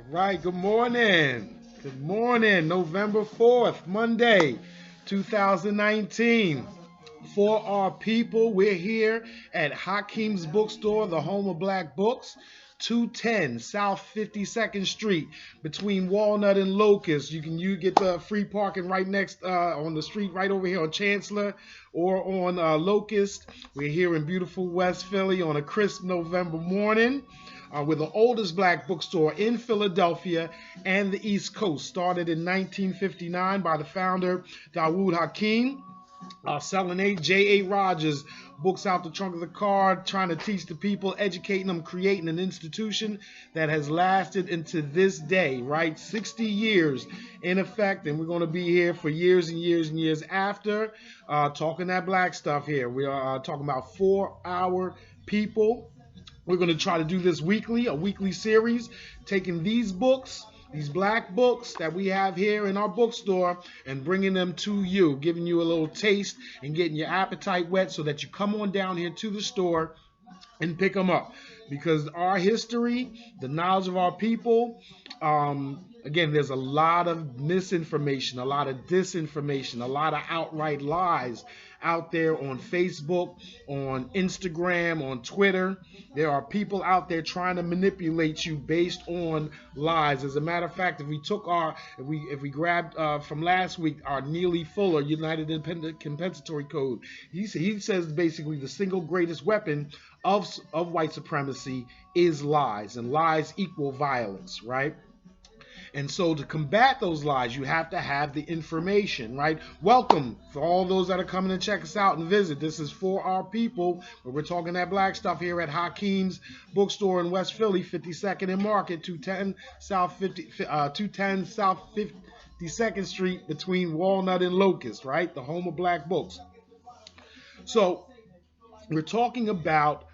Right, good morning. Good morning, November 4th, Monday, 2019. For our people, we're here at Hakim's Bookstore, the home of black books, 210 South 52nd Street, between Walnut and Locust. You get the free parking right next on the street, right over here on Chancellor or on Locust. We're here in beautiful West Philly on a crisp November morning. We're the oldest black bookstore in Philadelphia and the East Coast. Started in 1959 by the founder, Dawood Hakim. Selling J.A. Rogers books out the trunk of the car, trying to teach the people, educating them, creating an institution that has lasted into this day, right? 60 years in effect, and we're going to be here for years and years and years after, talking that black stuff here. We are talking about 4-hour people. We're going to try to do this weekly, a weekly series, taking these black books that we have here in our bookstore and bringing them to you, giving you a little taste and getting your appetite wet so that you come on down here to the store and pick them up. Because our history, the knowledge of our people, again, there's a lot of misinformation, a lot of disinformation, a lot of outright lies out there on Facebook, on Instagram, on Twitter. There are people out there trying to manipulate you based on lies. As a matter of fact, if we grabbed from last week our Neely Fuller United Independent Compensatory Code, he says basically the single greatest weapon of white supremacy is lies, and lies equal violence, right? And so to combat those lies, you have to have the information, right? Welcome for all those that are coming to check us out and visit. This is For Our People, where we're talking that black stuff here at Hakim's Bookstore in West Philly, 52nd and Market, 210 South 52nd Street between Walnut and Locust, right? The home of black books. So we're talking about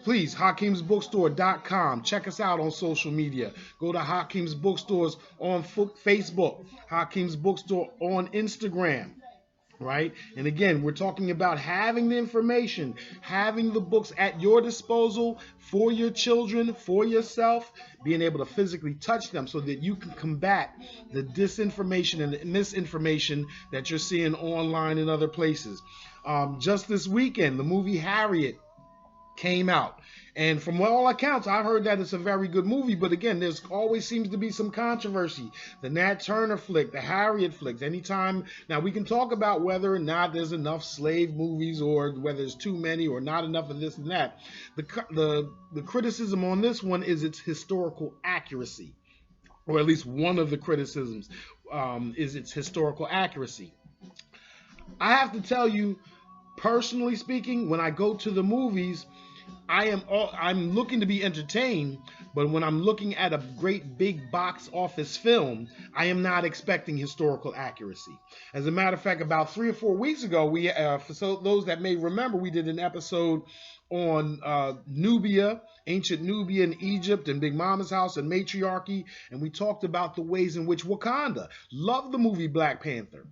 please, HakimsBookstore.com. Check us out on social media. Go to Hakim's Bookstores on Facebook, Hakim's Bookstore on Instagram, right? And again, we're talking about having the information, having the books at your disposal for your children, for yourself, being able to physically touch them so that you can combat the disinformation and the misinformation that you're seeing online and other places. Just this weekend, the movie Harriet came out, and from all accounts I heard that it's a very good movie, but again, there's always seems to be some controversy. The Nat Turner flick, the Harriet flicks, anytime. Now we can talk about whether or not there's enough slave movies or whether there's too many or not enough of this and that. The criticism on this one is its historical accuracy, or at least one of the criticisms is its historical accuracy. I have to tell you, personally speaking, when I go to the movies, I'm looking to be entertained, but when I'm looking at a great big box office film, I am not expecting historical accuracy. As a matter of fact, about 3 or 4 weeks ago, for those that may remember, we did an episode on Nubia, ancient Nubia and Egypt and Big Mama's house and matriarchy, and we talked about the ways in which Wakanda. Loved the movie Black Panther.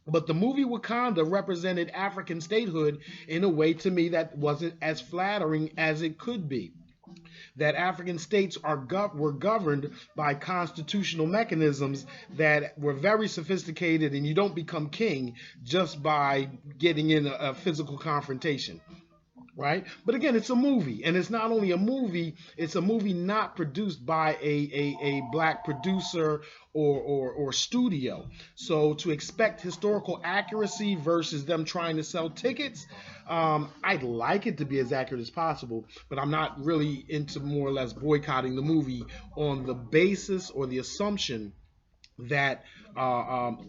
But the movie Wakanda represented African statehood in a way, to me, that wasn't as flattering as it could be. That African states were governed by constitutional mechanisms that were very sophisticated, and you don't become king just by getting in a physical confrontation. Right? But again, it's a movie, and it's not only a movie, it's a movie not produced by a black producer or studio. So to expect historical accuracy versus them trying to sell tickets, I'd like it to be as accurate as possible, but I'm not really into more or less boycotting the movie on the basis or the assumption that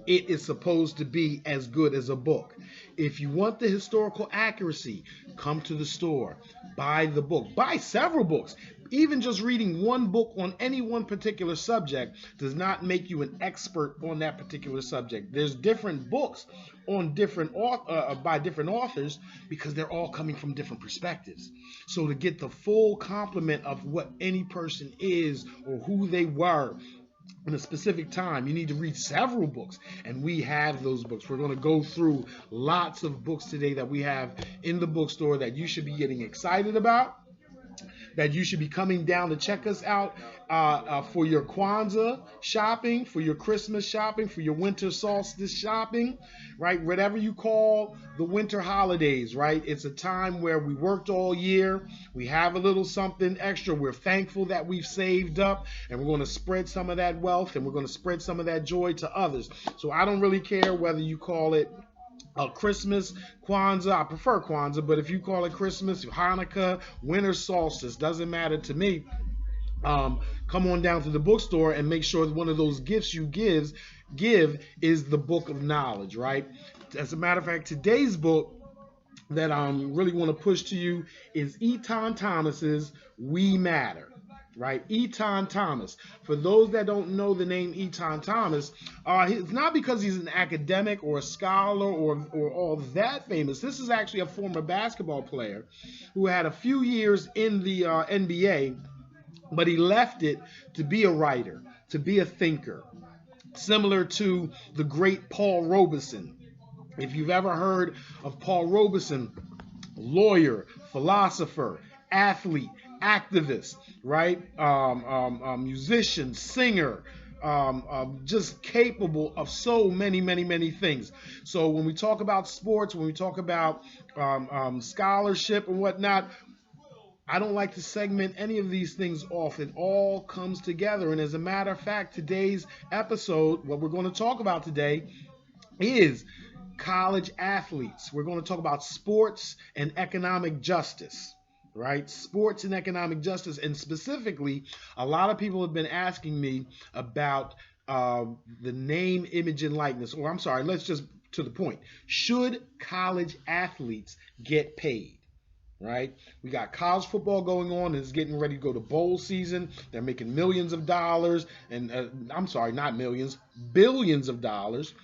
it is supposed to be as good as a book. If you want the historical accuracy, come to the store, buy the book, buy several books. Even just reading one book on any one particular subject does not make you an expert on that particular subject. There's different books on by different authors because they're all coming from different perspectives. So to get the full complement of what any person is or who they were in a specific time, you need to read several books, and we have those books. We're going to go through lots of books today that we have in the bookstore that you should be getting excited about, that you should be coming down to check us out for your Kwanzaa shopping, for your Christmas shopping, for your winter solstice shopping, right? Whatever you call the winter holidays, right? It's a time where we worked all year. We have a little something extra. We're thankful that we've saved up, and we're going to spread some of that wealth, and we're going to spread some of that joy to others. So I don't really care whether you call it Christmas, Kwanzaa. I prefer Kwanzaa, but if you call it Christmas, Hanukkah, winter solstice, doesn't matter to me. Come on down to the bookstore and make sure that one of those gifts you give is the book of knowledge, right? As a matter of fact, today's book that I really want to push to you is Etan Thomas's We Matter. Right, Etan Thomas. For those that don't know the name Etan Thomas, it's not because he's an academic or a scholar or all that famous. This is actually a former basketball player who had a few years in the NBA, but he left it to be a writer, to be a thinker, similar to the great Paul Robeson. If you've ever heard of Paul Robeson, lawyer, philosopher, athlete, activist, right? Musician, singer, just capable of so many things. So when we talk about sports, when we talk about scholarship and whatnot, I don't like to segment any of these things off. It all comes together. And as a matter of fact, today's episode, what we're going to talk about today is college athletes. We're going to talk about sports and economic justice. Right? Sports and economic justice. And specifically, a lot of people have been asking me about the name, image, and likeness. Or I'm sorry, let's just to the point. Should college athletes get paid? Right? We got college football going on, and it's getting ready to go to bowl season. They're making millions of dollars. And I'm sorry, not millions, billions of dollars.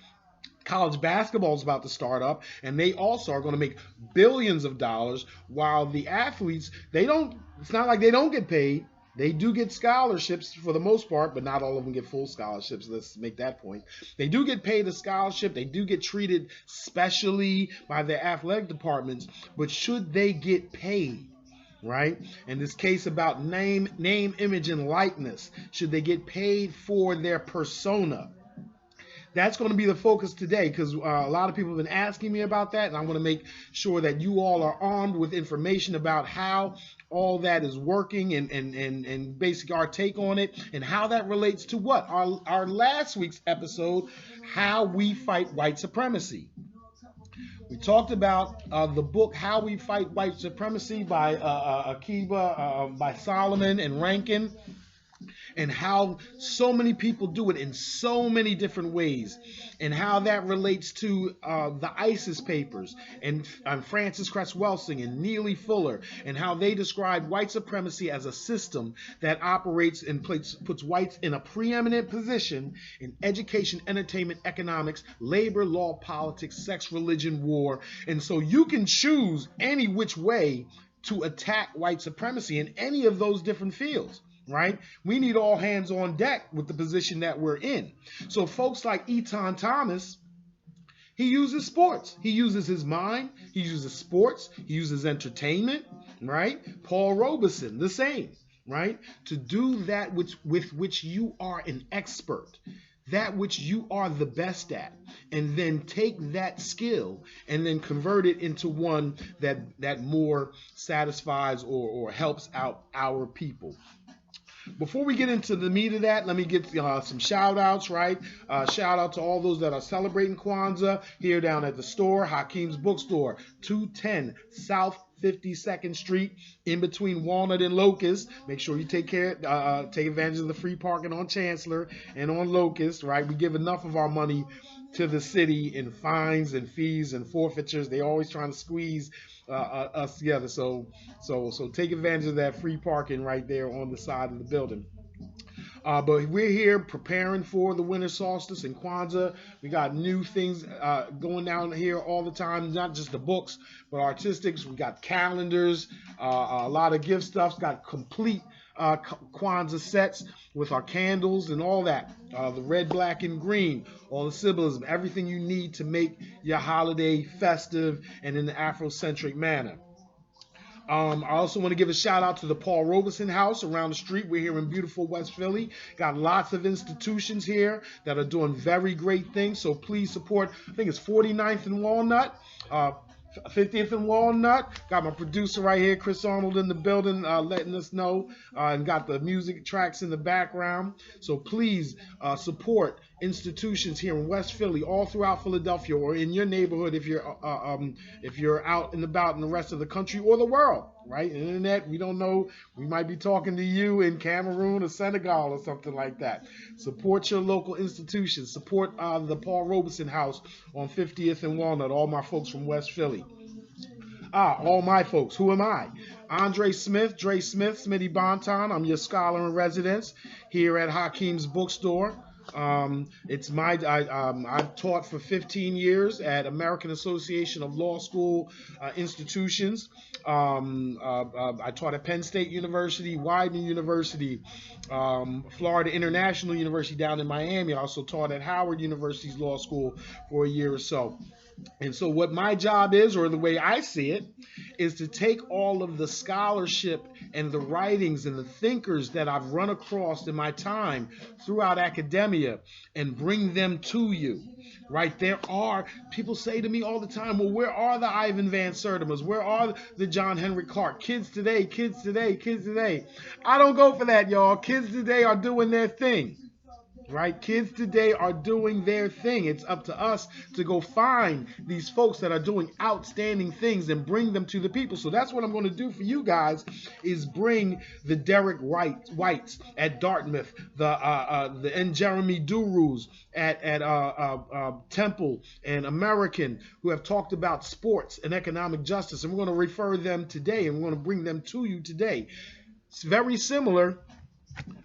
College basketball is about to start up, and they also are going to make billions of dollars, while the athletes, it's not like they don't get paid. They do get scholarships for the most part, but not all of them get full scholarships. Let's make that point. They do get paid a scholarship. They do get treated specially by their athletic departments, but should they get paid? Right? In this case about name, image, and likeness, should they get paid for their persona? That's going to be the focus today, because a lot of people have been asking me about that, and I'm going to make sure that you all are armed with information about how all that is working and basically our take on it, and how that relates to what? Our last week's episode, How We Fight White Supremacy. We talked about the book How We Fight White Supremacy by Akiba, by Solomon and Rankin, and how so many people do it in so many different ways, and how that relates to the ISIS papers and Francis Cress Welsing and Neely Fuller, and how they describe white supremacy as a system that operates and puts whites in a preeminent position in education, entertainment, economics, labor, law, politics, sex, religion, war. And so you can choose any which way to attack white supremacy in any of those different fields. Right? We need all hands on deck with the position that we're in. So folks like Etan Thomas, he uses sports. He uses his mind. He uses sports. He uses entertainment. Right? Paul Robeson, the same. Right? To do that with which you are an expert, that which you are the best at, and then take that skill and then convert it into one that more satisfies or helps out our people. Before we get into the meat of that, let me get some shout outs, right? Shout out to all those that are celebrating Kwanzaa here down at the store, Hakim's Bookstore, 210 South 52nd Street, in between Walnut and Locust. Make sure you take advantage of the free parking on Chancellor and on Locust, right? We give enough of our money to the city in fines and fees and forfeitures. They're always trying to squeeze us together. So take advantage of that free parking right there on the side of the building. But we're here preparing for the winter solstice and Kwanzaa. We got new things going down here all the time, not just the books, but artistics. We got calendars, a lot of gift stuff. Got complete Kwanzaa sets with our candles and all that. The red, black, and green, all the symbolism, everything you need to make your holiday festive and in the Afrocentric manner. I also want to give a shout out to the Paul Robeson House around the street. We're here in beautiful West Philly. Got lots of institutions here that are doing very great things. So please support. I think it's 49th and Walnut. 50th and Walnut. Got my producer right here, Chris Arnold, in the building, letting us know, and got the music tracks in the background. So please support institutions here in West Philly, all throughout Philadelphia, or in your neighborhood if you're out and about in the rest of the country or the world. Right? Internet, we don't know. We might be talking to you in Cameroon or Senegal or something like that. Support your local institutions. Support the Paul Robeson House on 50th and Walnut. All my folks from West Philly. All my folks. Who am I? Andre Smith, Dre Smith, SmittyBanton. I'm your scholar in residence here at Hakim's Bookstore. I've taught for 15 years at American Association of Law School institutions. I taught at Penn State University, Widener University, Florida International University down in Miami. I also taught at Howard University's Law School for a year or so. And so what my job is, or the way I see it, is to take all of the scholarship and the writings and the thinkers that I've run across in my time throughout academia and bring them to you. Right? There are, people say to me all the time, well, where are the Ivan Van Sertimas? Where are the John Henry Clark? Kids today, kids today, kids today. I don't go for that, y'all. Kids today are doing their thing. Right? Kids today are doing their thing. It's up to us to go find these folks that are doing outstanding things and bring them to the people. So that's what I'm going to do for you guys, is bring the Derek Whites at Dartmouth, the N. Jeremy Durus at Temple and American, who have talked about sports and economic justice. And we're going to refer them today, and we're going to bring them to you today. It's very similar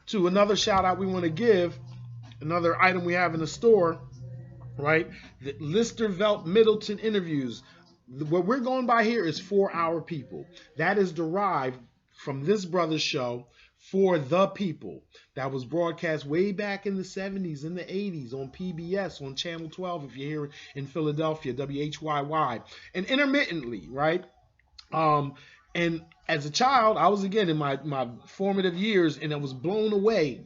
to another shout out we want to give. Another item we have in the store, right? The Listervelt Middleton interviews. What we're going by here is 4 Hour People. That is derived from this brother's show, For the People, that was broadcast way back in the 70s and the 80s on PBS, on Channel 12, if you're here in Philadelphia, WHYY, and intermittently, right? And as a child, I was, again, in my formative years, and I was blown away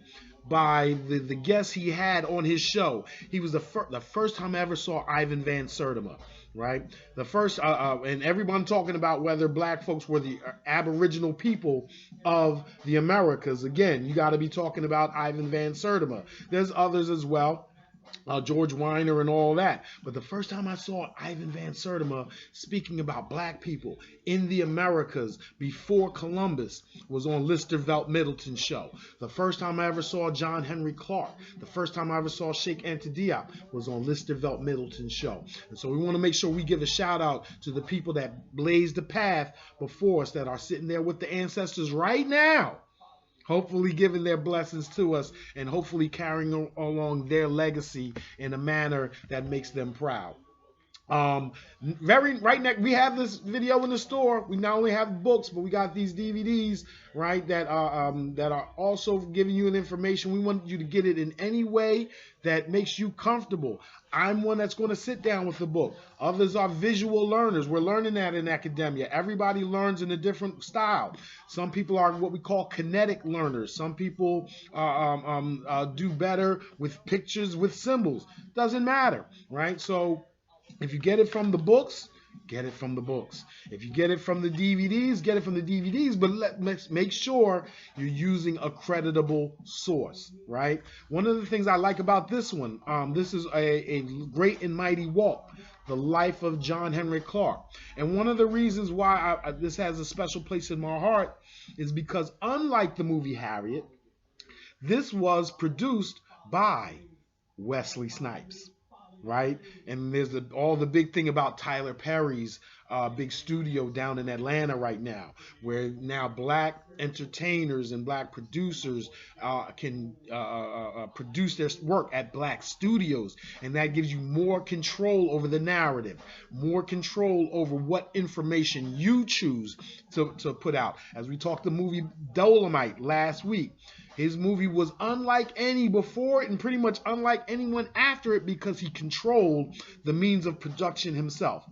by the guests he had on his show. He was the first time I ever saw Ivan Van Sertima, right? The first, and everyone talking about whether black folks were the aboriginal people of the Americas. Again, you got to be talking about Ivan Van Sertima. There's others as well. George Weiner and all that. But the first time I saw Ivan Van Sertima speaking about black people in the Americas before Columbus was on Listervelt Middleton's show. The first time I ever saw John Henry Clark, the first time I ever saw Sheikh Anta Diop was on Listervelt Middleton's show. And so we want to make sure we give a shout out to the people that blazed the path before us, that are sitting there with the ancestors right now, hopefully giving their blessings to us and hopefully carrying along their legacy in a manner that makes them proud. Right next, we have this video in the store. We not only have books, but we got these DVDs, right, that are also giving you an information. We want you to get it in any way that makes you comfortable. I'm one that's going to sit down with the book. Others are visual learners. We're learning that in academia. Everybody learns in a different style. Some people are what we call kinetic learners. Some people do better with pictures, with symbols. Doesn't matter, right? So if you get it from the books, get it from the books. If you get it from the DVDs, get it from the DVDs, but let's make sure you're using a creditable source, right? One of the things I like about this one, this is a great and mighty walk, the life of John Henry Clark. And one of the reasons why this has a special place in my heart is because, unlike the movie Harriet, this was produced by Wesley Snipes. Right? And there's all the big thing about Tyler Perry's big studio down in Atlanta right now, where now black entertainers and black producers can produce their work at black studios, and that gives you more control over the narrative, more control over what information you choose to put out. As we talked the movie Dolomite last week, his movie was unlike any before it and pretty much unlike anyone after it because he controlled the means of production himself.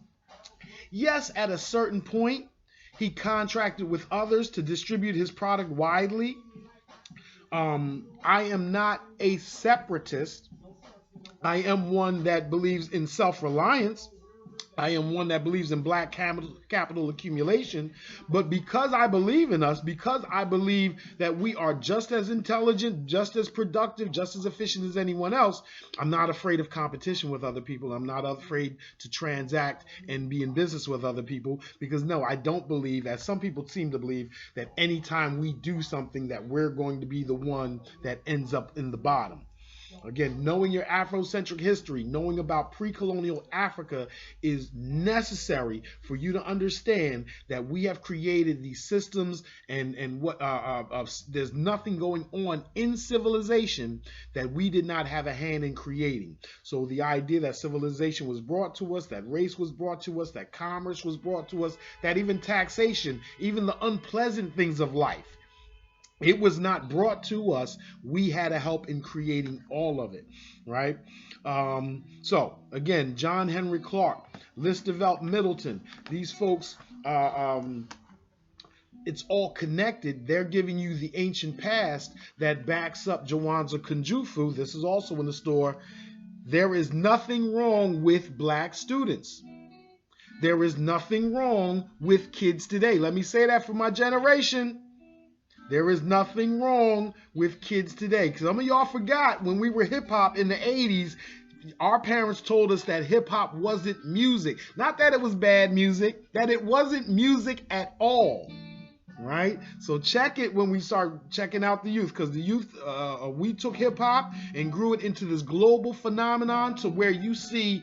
Yes, at a certain point, He contracted with others to distribute his product widely. I am not a separatist. I am one that believes in self-reliance. I am one that believes in black capital accumulation. But because I believe in us, because I believe that we are just as intelligent, just as productive, just as efficient as anyone else, I'm not afraid of competition with other people. I'm not afraid to transact and be in business with other people, because no, I don't believe, as some people seem to believe, that anytime we do something that we're going to be the one that ends up in the bottom. Again, knowing your Afrocentric history, knowing about pre-colonial Africa is necessary for you to understand that we have created these systems and what there's nothing going on in civilization that we did not have a hand in creating. So the idea that civilization was brought to us, that race was brought to us, that commerce was brought to us, that even taxation, even the unpleasant things of life, it was not brought to us. We had a help in creating all of it, right? So again, John Henry Clark, Listervelt Middleton, these folks, it's all connected. They're giving you the ancient past that backs up Jawanza Kunjufu. This is also in the store. There is nothing wrong with black students. There is nothing wrong with kids today. Let me say that for my generation. There is nothing wrong with kids today. Because some of y'all forgot when we were hip-hop in the 80s, our parents told us that hip-hop wasn't music. Not that it was bad music, that it wasn't music at all. Right? So check it when we start checking out the youth. Because the youth, we took hip-hop and grew it into this global phenomenon to where you see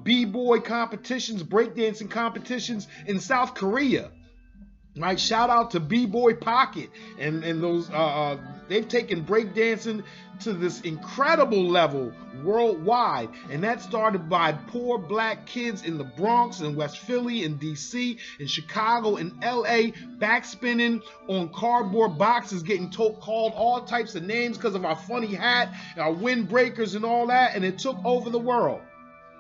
b-boy competitions, breakdancing competitions in South Korea. Right, shout out to B-Boy Pocket and those they've taken breakdancing to this incredible level worldwide, and that started by poor black kids in the Bronx and West Philly and DC and Chicago and LA backspinning on cardboard boxes, getting called all types of names because of our funny hat, our windbreakers and all that, and it took over the world.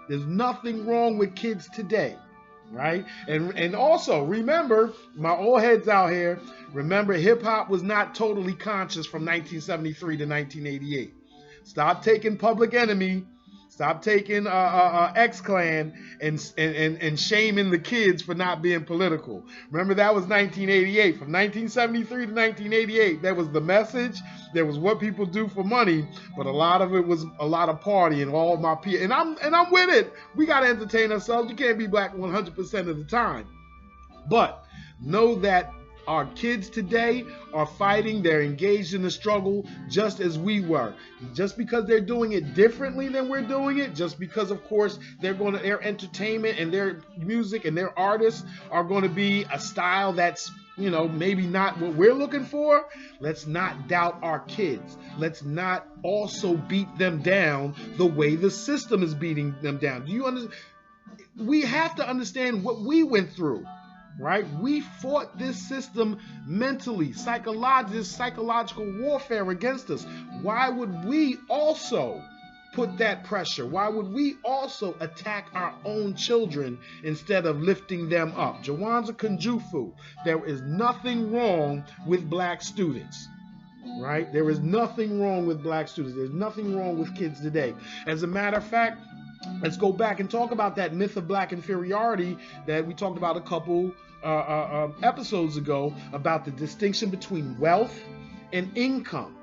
There's nothing wrong with kids today. Right? And also remember, my old heads out here, remember hip-hop was not totally conscious from 1973 to 1988. Stop taking Public Enemy, stop taking X-Clan and shaming the kids for not being political. Remember, that was 1988. From 1973 to 1988, that was the message. There was what people do for money, but a lot of it was a lot of partying. All of my peers, and I'm with it. We gotta entertain ourselves. You can't be black 100% of the time. But know that our kids today are fighting. They're engaged in the struggle just as we were. Just because they're doing it differently than we're doing it, just because, of course, their entertainment and their music and their artists are going to be a style that's, you know, maybe not what we're looking for. Let's not doubt our kids. Let's not also beat them down the way the system is beating them down. Do you understand? We have to understand what we went through. Right? We fought this system mentally, psychological warfare against us. Why would we also put that pressure? Why would we also attack our own children instead of lifting them up? Jawanza Kunjufu, there is nothing wrong with black students. Right? There is nothing wrong with black students. There's nothing wrong with kids today. As a matter of fact, let's go back and talk about that myth of black inferiority that we talked about a couple episodes ago, about the distinction between wealth and income.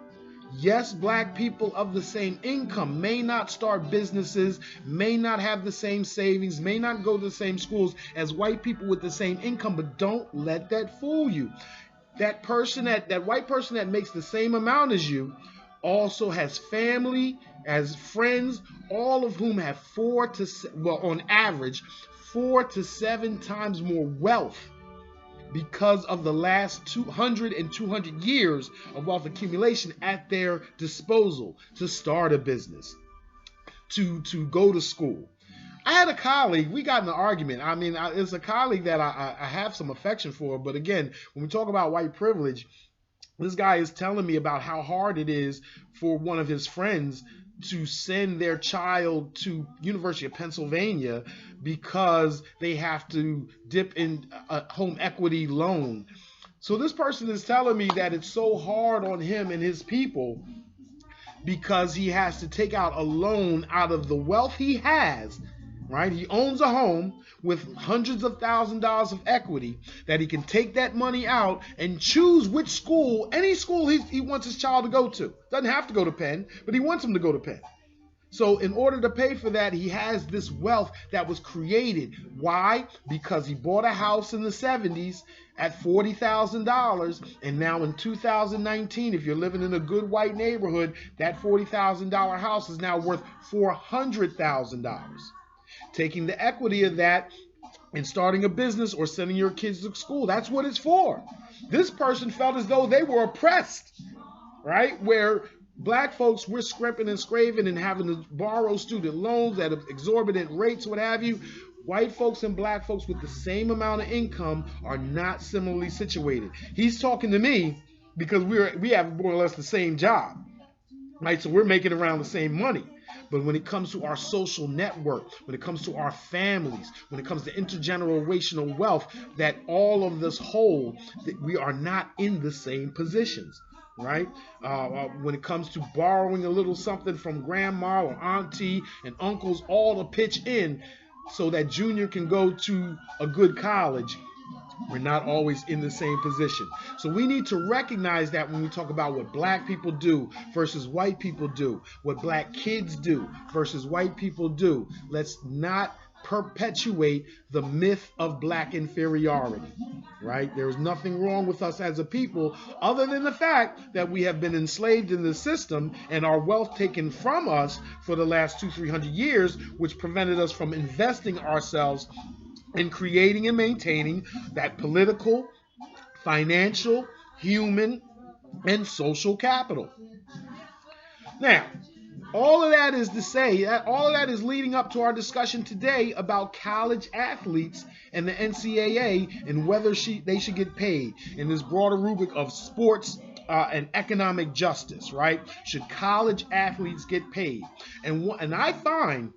Yes, black people of the same income may not start businesses, may not have the same savings, may not go to the same schools as white people with the same income, but don't let that fool you. That white person that makes the same amount as you also has family, as friends, all of whom have on average, 4 to 7 times more wealth because of the last 200 years of wealth accumulation at their disposal to start a business, to go to school. I had a colleague, we got in an argument. I mean, it's a colleague that I have some affection for, but again, when we talk about white privilege, This guy is telling me about how hard it is for one of his friends to send their child to University of Pennsylvania because they have to dip in a home equity loan. So this person is telling me that it's so hard on him and his people because he has to take out a loan out of the wealth he has, right? He owns a home with hundreds of $1,000s of equity that he can take that money out and choose which school, any school he wants his child to go to. Doesn't have to go to Penn, but he wants him to go to Penn. So in order to pay for that, he has this wealth that was created. Why? Because he bought a house in the 70s at $40,000, and now in 2019, if you're living in a good white neighborhood, that $40,000 house is now worth $400,000. Taking the equity of that and starting a business or sending your kids to school, that's what it's for. This person felt as though they were oppressed, right? Where black folks, we're scrimping and scraping and having to borrow student loans at exorbitant rates, what have you. White folks and black folks with the same amount of income are not similarly situated. He's talking to me because we have more or less the same job, right? So we're making around the same money. But when it comes to our social network, when it comes to our families, when it comes to intergenerational wealth that all of us hold, that we are not in the same positions. Right? When it comes to borrowing a little something from grandma or auntie and uncles, all to pitch in so that Junior can go to a good college, we're not always in the same position. So we need to recognize that when we talk about what black people do versus white people do, what black kids do versus white people do, let's not perpetuate the myth of black inferiority, right? There is nothing wrong with us as a people other than the fact that we have been enslaved in the system and our wealth taken from us for the last 200-300 years, which prevented us from investing ourselves in creating and maintaining that political, financial, human, and social capital. Now, all of that is to say that all of that is leading up to our discussion today about college athletes and the NCAA and whether they should get paid in this broader rubric of sports and economic justice, right? Should college athletes get paid? And I find,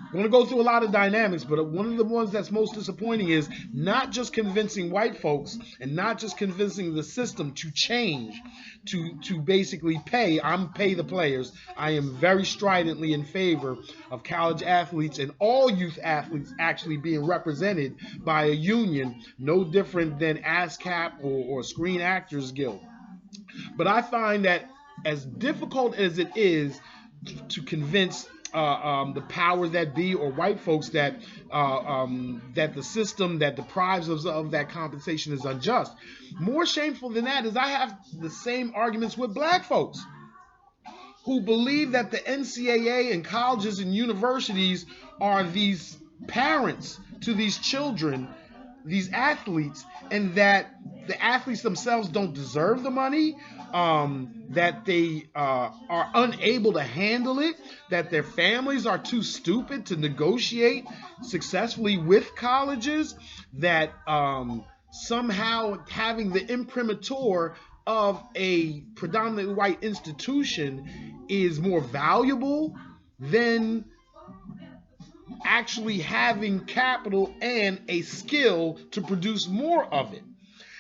I'm going to go through a lot of dynamics, but one of the ones that's most disappointing is not just convincing white folks and not just convincing the system to change, to basically pay the players. I am very stridently in favor of college athletes and all youth athletes actually being represented by a union, no different than ASCAP or Screen Actors Guild. But I find that as difficult as it is to convince the powers that be or white folks that the system that deprives us of that compensation is unjust. More shameful than that is I have the same arguments with black folks who believe that the NCAA and colleges and universities are these parents to these children, these athletes, and that the athletes themselves don't deserve the money, that they are unable to handle it, that their families are too stupid to negotiate successfully with colleges, that somehow having the imprimatur of a predominantly white institution is more valuable than actually having capital and a skill to produce more of it.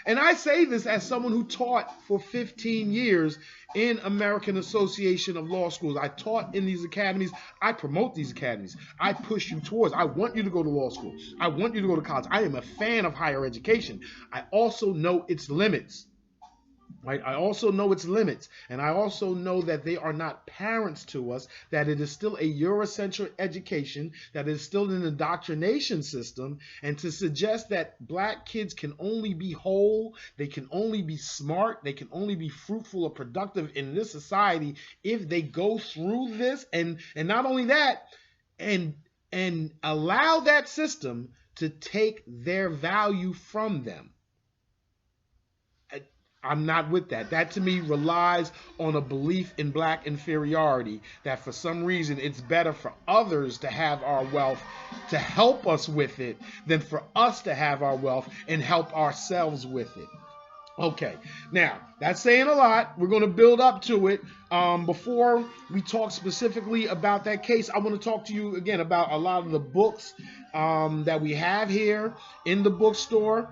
And I say this as someone who taught for 15 years in American Association of Law Schools. I taught in these academies. I promote these academies. I push you towards. I want you to go to law school. I want you to go to college. I am a fan of higher education. I also know its limits. Right? I also know its limits, and I also know that they are not parents to us, that it is still a Eurocentric education, that it is still an indoctrination system, and to suggest that black kids can only be whole, they can only be smart, they can only be fruitful or productive in this society if they go through this, and not only that, and allow that system to take their value from them. I'm not with that. That to me relies on a belief in black inferiority, that for some reason it's better for others to have our wealth to help us with it than for us to have our wealth and help ourselves with it. Okay, now that's saying a lot. We're going to build up to it. Before we talk specifically about that case, I want to talk to you again about a lot of the books that we have here in the bookstore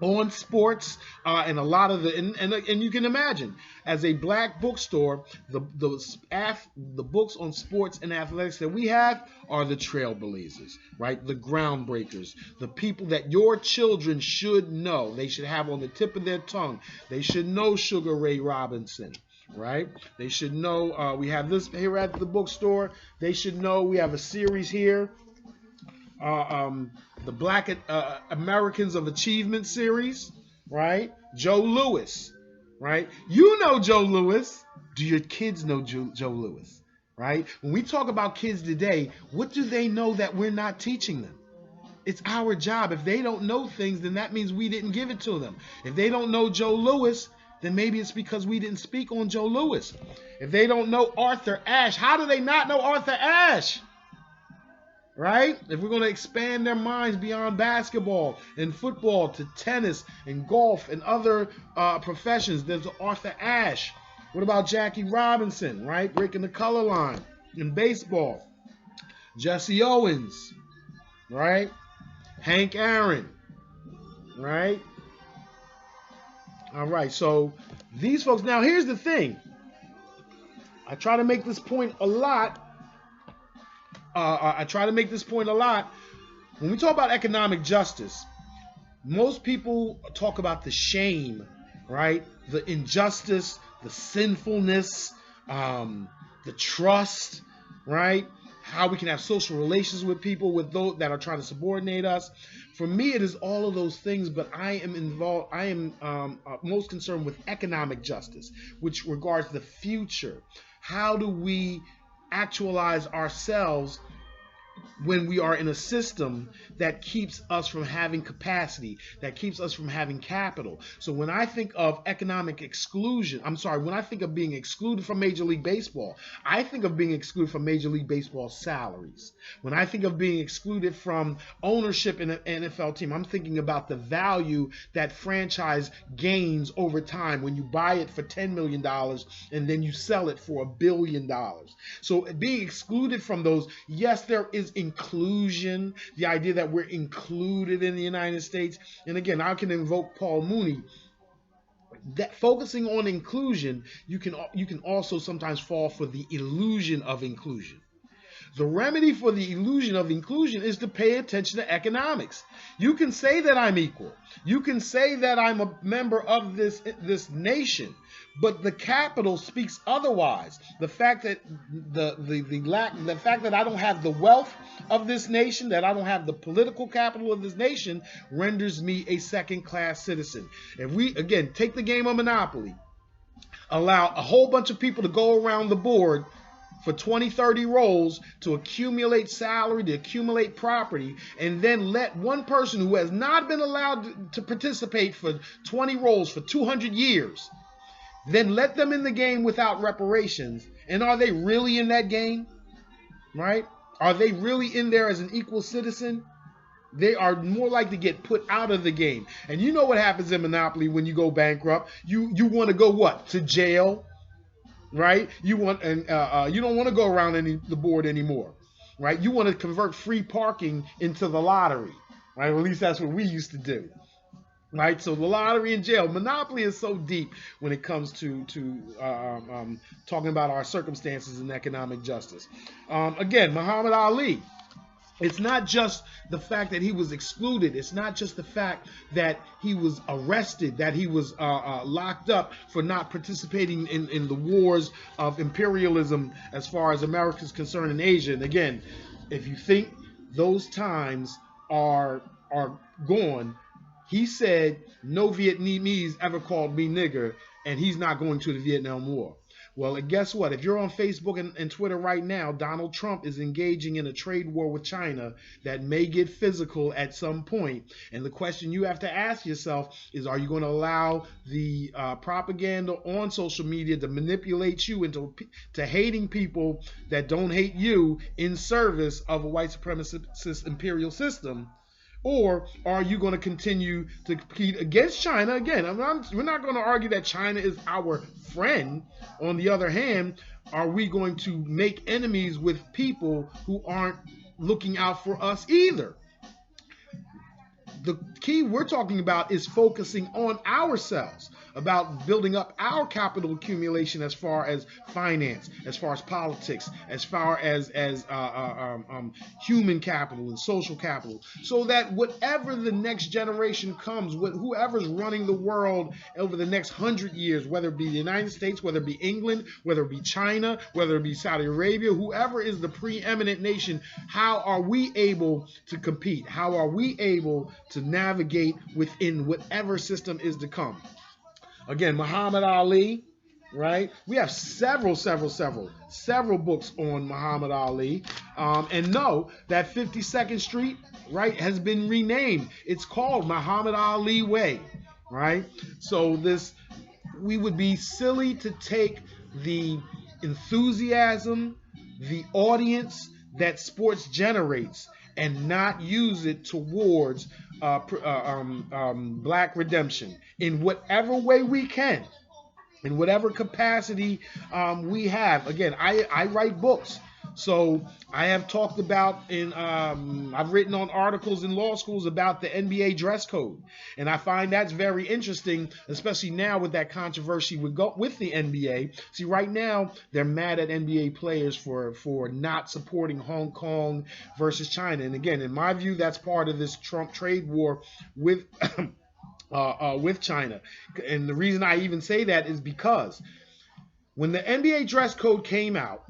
on sports, and a lot of the and you can imagine, as a black bookstore, the books on sports and athletics that we have are the trailblazers, right? The groundbreakers, the people that your children should know. They should have on the tip of their tongue. They should know Sugar Ray Robinson, right? They should know. We have this here at the bookstore. They should know we have a series here, the Black Americans of Achievement series, right? Joe Louis, right? You know Joe Louis. Do your kids know Joe Louis, right? When we talk about kids today, what do they know that we're not teaching them? It's our job. If they don't know things, then that means we didn't give it to them. If they don't know Joe Louis, then maybe it's because we didn't speak on Joe Louis. If they don't know Arthur Ashe, how do they not know Arthur Ashe? Right? If we're going to expand their minds beyond basketball and football to tennis and golf and other professions, there's Arthur Ashe. What about Jackie Robinson, right? Breaking the color line in baseball. Jesse Owens, right? Hank Aaron, right? All right, so these folks, now here's the thing. I try to make this point a lot. When we talk about economic justice, most people talk about the shame, right? The injustice, the sinfulness, the trust, right? How we can have social relations with people, with those that are trying to subordinate us. For me, it is all of those things, but I am most concerned with economic justice, which regards the future. How do we actualize ourselves when we are in a system that keeps us from having capacity, that keeps us from having capital? So when I think of economic exclusion, when I think of being excluded from Major League Baseball, I think of being excluded from Major League Baseball salaries. When I think of being excluded from ownership in an NFL team, I'm thinking about the value that franchise gains over time when you buy it for $10 million and then you sell it for $1 billion. So being excluded from those, yes, there is inclusion, the idea that we're included in the United States. And again, I can invoke Paul Mooney. That focusing on inclusion, you can also sometimes fall for the illusion of inclusion. The remedy for the illusion of inclusion is to pay attention to economics. You can say that I'm equal. You can say that I'm a member of this nation, but the capital speaks otherwise. The fact that the fact that I don't have the wealth of this nation, that I don't have the political capital of this nation, renders me a second-class citizen. If we again take the game of Monopoly, allow a whole bunch of people to go around the board for 20, 30 rolls to accumulate salary, to accumulate property, and then let one person who has not been allowed to participate for 20 rolls for 200 years, then let them in the game without reparations. And are they really in that game? Right? Are they really in there as an equal citizen? They are more likely to get put out of the game. And you know what happens in Monopoly when you go bankrupt? You want to go what? To jail? Right? You want you don't want to go around the board anymore, right? You want to convert free parking into the lottery, right? Or at least that's what we used to do, right? So the lottery and jail. Monopoly is so deep when it comes to talking about our circumstances and economic justice. Again, Muhammad Ali. It's not just the fact that he was excluded. It's not just the fact that he was arrested, that he was locked up for not participating in the wars of imperialism as far as America is concerned in Asia. And again, if you think those times are gone, he said no Vietnamese ever called me nigger, and he's not going to the Vietnam War. Well, and guess what? If you're on Facebook and Twitter right now, Donald Trump is engaging in a trade war with China that may get physical at some point. And the question you have to ask yourself is, are you going to allow the propaganda on social media to manipulate you into hating people that don't hate you in service of a white supremacist imperial system? Or are you going to continue to compete against China? Again, we're not going to argue that China is our friend. On the other hand, are we going to make enemies with people who aren't looking out for us either? The key we're talking about is focusing on ourselves, about building up our capital accumulation as far as finance, as far as politics, as far as human capital and social capital, so that whatever the next generation comes, whoever's running the world over the next 100 years, whether it be the United States, whether it be England, whether it be China, whether it be Saudi Arabia, whoever is the preeminent nation, how are we able to compete? How are we able to navigate within whatever system is to come? Again, Muhammad Ali, right? We have several books on Muhammad Ali, and know that 52nd Street, right, has been renamed. It's called Muhammad Ali Way, right? So we would be silly to take the enthusiasm, the audience that sports generates, and not use it towards black redemption in whatever way we can, in whatever capacity we have. Again, I write books. So I have talked about I've written on articles in law schools about the NBA dress code, and I find that's very interesting, especially now with that controversy with the NBA. See, right now they're mad at NBA players for not supporting Hong Kong versus China, and again, in my view, that's part of this Trump trade war with with China. And the reason I even say that is because when the NBA dress code came out,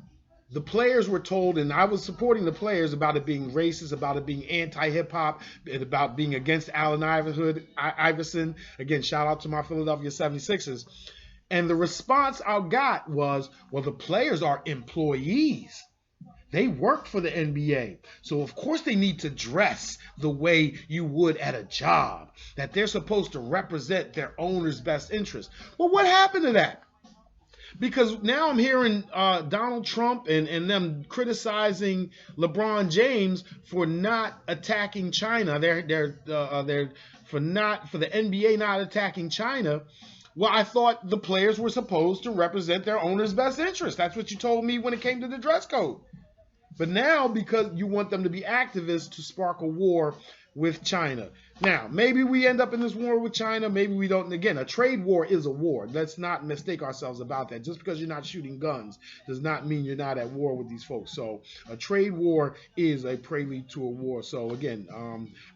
the players were told, and I was supporting the players, about it being racist, about it being anti-hip-hop, about being against Allen Iverson. Again, shout out to my Philadelphia 76ers. And the response I got was, well, the players are employees. They work for the NBA. So, of course, they need to dress the way you would at a job, that they're supposed to represent their owner's best interest. Well, what happened to that? Because now I'm hearing Donald Trump and them criticizing LeBron James for not attacking China. They're for the NBA not attacking China. Well, I thought the players were supposed to represent their owner's best interest. That's what you told me when it came to the dress code. But now, because you want them to be activists to spark a war with China. Now, maybe we end up in this war with China. Maybe we don't. Again, a trade war is a war. Let's not mistake ourselves about that. Just because you're not shooting guns does not mean you're not at war with these folks. So a trade war is a prelude to a war. So again,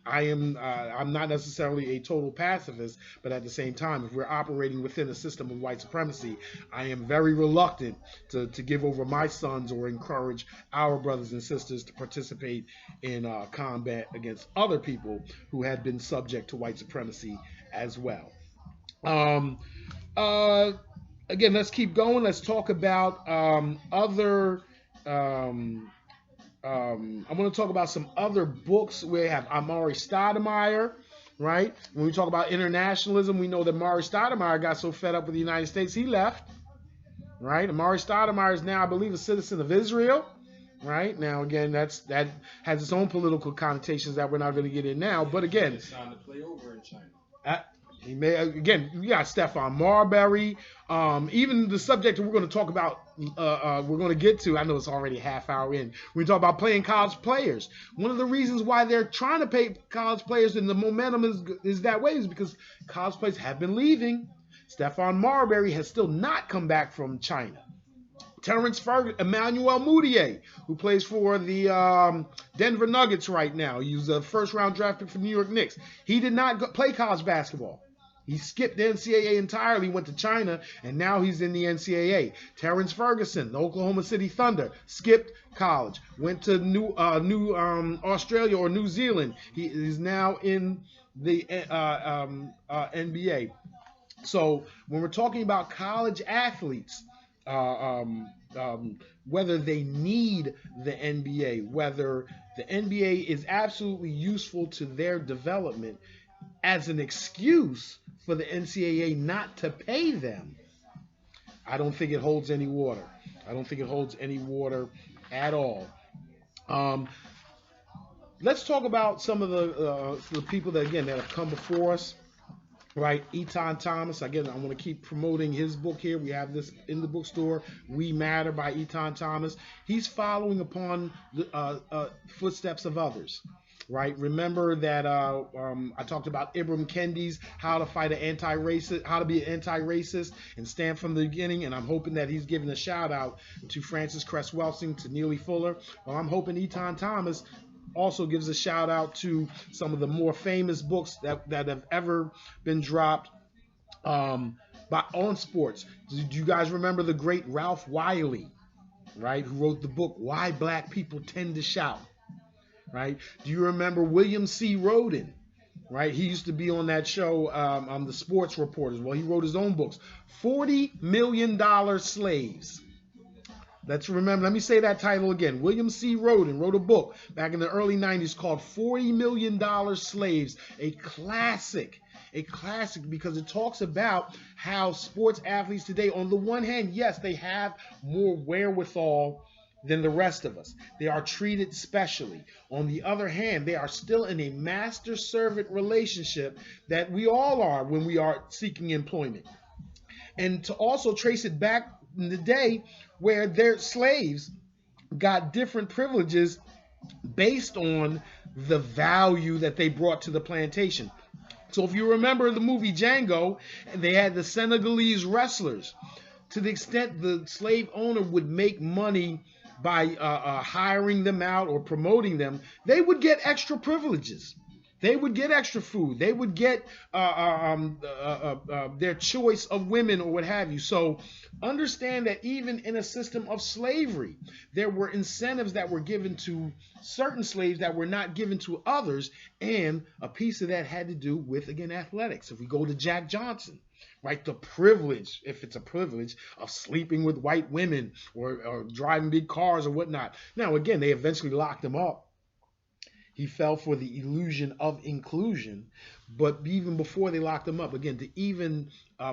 I'm not necessarily a total pacifist, but at the same time, if we're operating within a system of white supremacy, I am very reluctant to give over my sons or encourage our brothers and sisters to participate in combat against other people who had been subject to white supremacy as well. Again, let's keep going. Let's talk about other. I want to talk about some other books. We have Amari Stoudemire, right? When we talk about internationalism, we know that Amari Stoudemire got so fed up with the United States, he left, right? Amari Stoudemire is now, I believe, a citizen of Israel. Right now, again, that has its own political connotations that we're not going to get in now. But again, it's time to play over in China. He may, again, we got Stephon Marbury. Even the subject that we're going to talk about, we're going to get to. I know it's already a half hour in. We talk about playing college players. One of the reasons why they're trying to pay college players and the momentum is that way is because college players have been leaving. Stephon Marbury has still not come back from China. Terrence Ferguson, Emmanuel Mudiay, who plays for the Denver Nuggets right now. He was a first-round draft pick for New York Knicks. He did not play college basketball. He skipped the NCAA entirely, went to China, and now he's in the NCAA. Terrence Ferguson, the Oklahoma City Thunder, skipped college, went to New Australia or New Zealand. He is now in the NBA. So when we're talking about college athletes, whether they need the NBA, whether the NBA is absolutely useful to their development as an excuse for the NCAA not to pay them, I don't think it holds any water. I don't think it holds any water at all. let's talk about some of the people that again that have come before us. Right, Eton Thomas. Again, I want to keep promoting his book here. We have this in the bookstore, We Matter by Eton Thomas. He's following upon the footsteps of others. Right. Remember that I talked about Ibram Kendi's how to fight an anti-racist, how to be an anti-racist and stand from the beginning. And I'm hoping that he's giving a shout out to Francis Cress Welsing, to Neely Fuller. Well, I'm hoping Eton Thomas also gives a shout out to some of the more famous books that have ever been dropped on sports. Do you guys remember the great Ralph Wiley, right, who wrote the book Why Black People Tend to Shout? Right? Do you remember William C. Rhoden? Right? He used to be on that show, on the Sports Reporters. Well, he wrote his own books. $40 million Slaves. Let's remember, let me say that title again. William C. Rhoden wrote a book back in the early 90s called $40 Million Slaves, a classic because it talks about how sports athletes today, on the one hand, yes, they have more wherewithal than the rest of us. They are treated specially. On the other hand, they are still in a master-servant relationship that we all are when we are seeking employment. And to also trace it back in the day where their slaves got different privileges based on the value that they brought to the plantation. So if you remember the movie Django, they had the Senegalese wrestlers. To the extent the slave owner would make money by hiring them out or promoting them, they would get extra privileges. They would get extra food. They would get their choice of women or what have you. So understand that even in a system of slavery, there were incentives that were given to certain slaves that were not given to others. And a piece of that had to do with, again, athletics. If we go to Jack Johnson, right, the privilege, if it's a privilege, of sleeping with white women or driving big cars or whatnot. Now, again, they eventually locked him up. He fell for the illusion of inclusion, but even before they locked him up, again, to even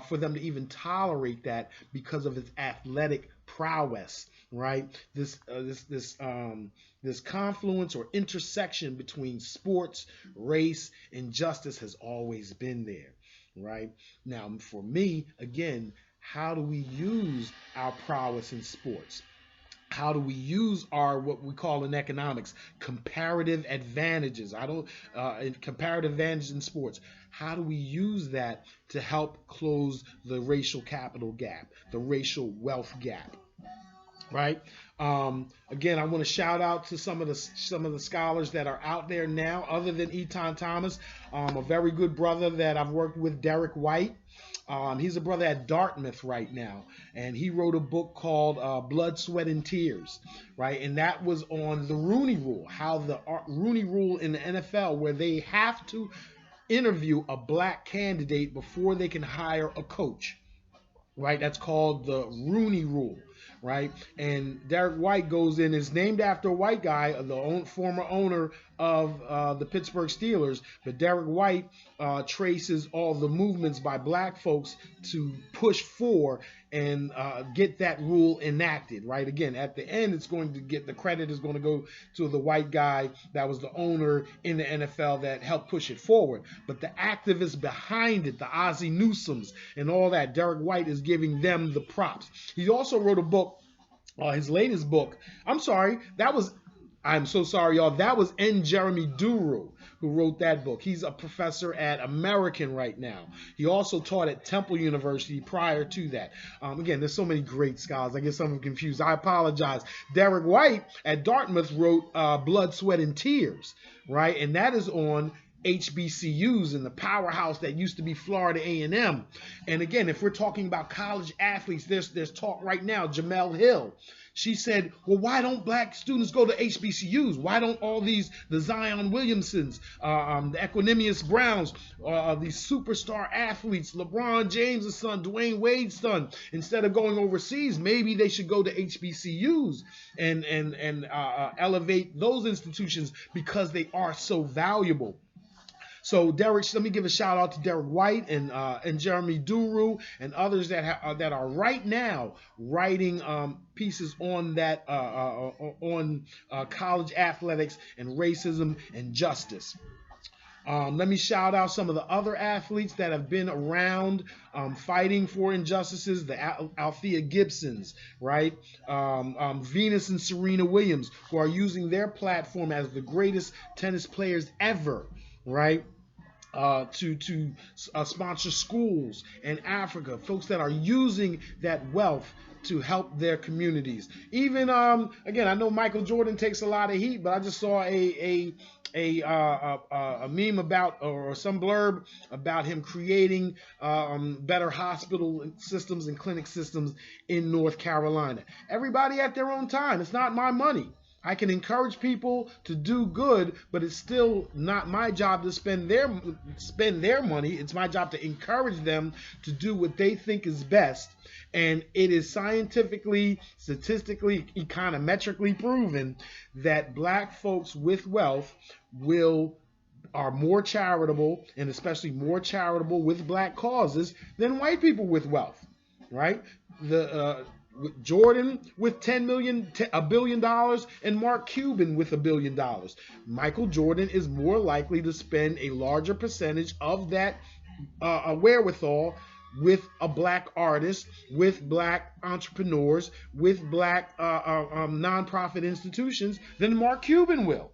for them to even tolerate that because of his athletic prowess, right? This confluence or intersection between sports, race, and justice has always been there, right? Now, for me, again, how do we use our prowess in sports? How do we use our, what we call in economics, comparative advantages? Comparative advantage in sports. How do we use that to help close the racial capital gap, the racial wealth gap? Right. Again, I want to shout out to some of the scholars that are out there now, other than Eton Thomas. A very good brother that I've worked with, Derek White. He's a brother at Dartmouth right now, and he wrote a book called Blood, Sweat, and Tears, right? And that was on the Rooney Rule, how the Rooney Rule in the NFL, where they have to interview a black candidate before they can hire a coach, right? That's called the Rooney Rule, right? And Derek White goes in, is named after a white guy, the former owner of the Pittsburgh Steelers, but Derek White traces all the movements by black folks to push for and get that rule enacted, right? Again, at the end, it's going to get, the credit is going to go to the white guy that was the owner in the NFL that helped push it forward. But the activists behind it, the Ozzie Newsomes and all that, Derek White is giving them the props. He also wrote a book, his latest book. I'm so sorry, y'all. That was N. Jeremy Duru who wrote that book. He's a professor at American right now. He also taught at Temple University prior to that. Again, there's so many great scholars. I get some of them confused. I apologize. Derek White at Dartmouth wrote Blood, Sweat, and Tears, right? And that is on HBCUs and the powerhouse that used to be Florida A&M. And again, if we're talking about college athletes, there's talk right now. Jamel Hill, she said, well, why don't black students go to HBCUs? Why don't all the Zion Williamsons, the Equanimous Browns, these superstar athletes, LeBron James' son, Dwayne Wade's son, instead of going overseas, maybe they should go to HBCUs and elevate those institutions because they are so valuable. So Derek, let me give a shout out to Derek White and Jeremy Duru and others that are right now writing pieces on that on college athletics and racism and justice. Let me shout out some of the other athletes that have been around fighting for injustices, the Althea Gibsons, right? Venus and Serena Williams, who are using their platform as the greatest tennis players ever, right? To sponsor schools in Africa, folks that are using that wealth to help their communities. Even again, I know Michael Jordan takes a lot of heat, but I just saw a meme about, or some blurb about him creating better hospital systems and clinic systems in North Carolina. Everybody at their own time. It's not my money. I can encourage people to do good, but it's still not my job to spend their money. It's my job to encourage them to do what they think is best. And it is scientifically, statistically, econometrically proven that black folks with wealth are more charitable, and especially more charitable with black causes than white people with wealth, right? Jordan with $1 billion, and Mark Cuban with $1 billion. Michael Jordan is more likely to spend a larger percentage of that wherewithal with a black artist, with black entrepreneurs, with black nonprofit institutions than Mark Cuban will.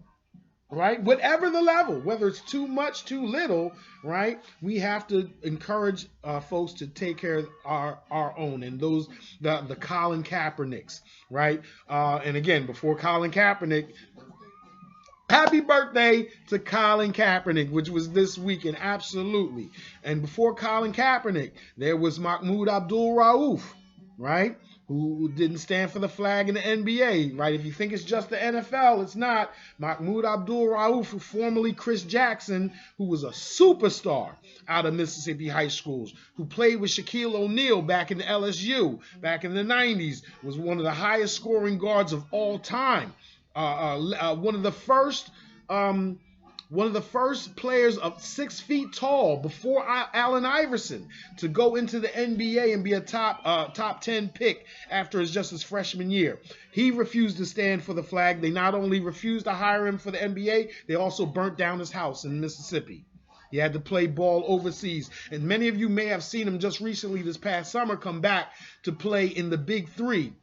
Right? Whatever the level, whether it's too much, too little, right? We have to encourage folks to take care of our own, and those, the Colin Kaepernicks, right? And again, before Colin Kaepernick, happy birthday to Colin Kaepernick, which was this weekend, absolutely. And before Colin Kaepernick, there was Mahmoud Abdul-Rauf, right? Who didn't stand for the flag in the NBA, right? If you think it's just the NFL, it's not. Mahmoud Abdul-Rauf, formerly Chris Jackson, who was a superstar out of Mississippi high schools, who played with Shaquille O'Neal back in the LSU, back in the 90s, was one of the highest scoring guards of all time. One of the first players of 6 feet tall before Allen Iverson to go into the NBA and be a top 10 pick after his freshman year. He refused to stand for the flag. They not only refused to hire him for the NBA, they also burnt down his house in Mississippi. He had to play ball overseas. And many of you may have seen him just recently this past summer come back to play in the Big Three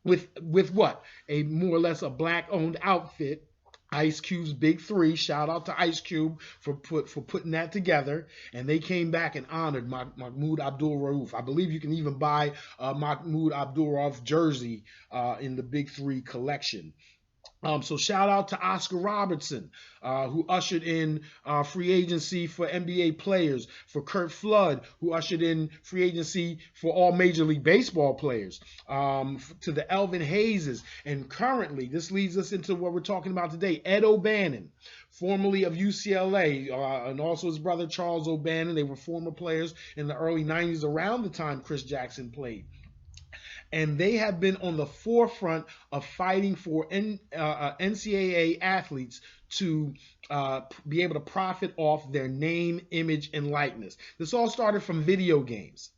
with what? A more or less a black-owned outfit. Ice Cube's Big Three. Shout out to Ice Cube for putting that together. And they came back and honored Mahmoud Abdul-Rauf. I believe you can even buy a Mahmoud Abdul-Rauf jersey in the Big Three collection. So shout out to Oscar Robertson, who ushered in free agency for NBA players, for Kurt Flood, who ushered in free agency for all Major League Baseball players, to the Elvin Hayeses, and currently, this leads us into what we're talking about today, Ed O'Bannon, formerly of UCLA, and also his brother Charles O'Bannon. They were former players in the early 90s, around the time Chris Jackson played. And they have been on the forefront of fighting for NCAA athletes to be able to profit off their name, image, and likeness. This all started from video games,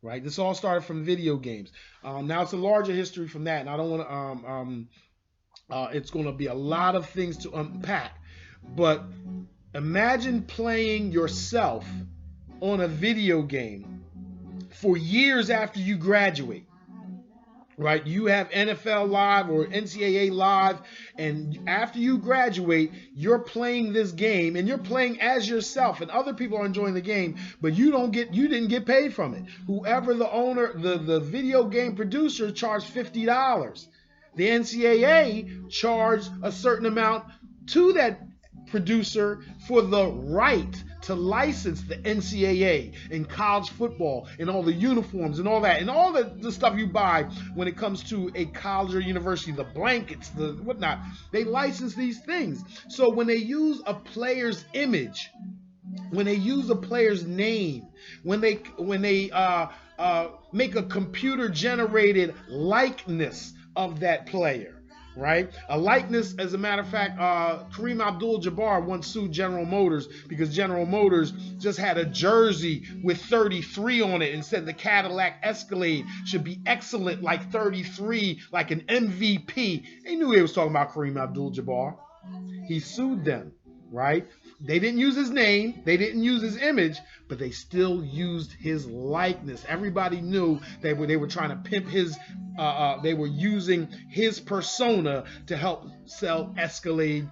right? This all started from video games. Now it's a larger history from that, and I don't want to. It's going to be a lot of things to unpack, but imagine playing yourself on a video game for years after you graduate. Right, you have NFL Live or NCAA Live, and after you graduate, you're playing this game, and you're playing as yourself, and other people are enjoying the game, but you didn't get paid from it. Whoever the owner, the video game producer, charged $50. The NCAA charged a certain amount to that producer for the right to license the NCAA and college football and all the uniforms and all that and all the stuff you buy when it comes to a college or university, the blankets, the whatnot. They license these things. So when they use a player's image, when they use a player's name, when they make a computer generated likeness of that player, right? A likeness, as a matter of fact, Kareem Abdul-Jabbar once sued General Motors because General Motors just had a jersey with 33 on it and said the Cadillac Escalade should be excellent like 33, like an MVP. They knew he was talking about Kareem Abdul-Jabbar. He sued them, right? They didn't use his name, they didn't use his image, but they still used his likeness. Everybody knew they were trying to pimp his, they were using his persona to help sell Escalade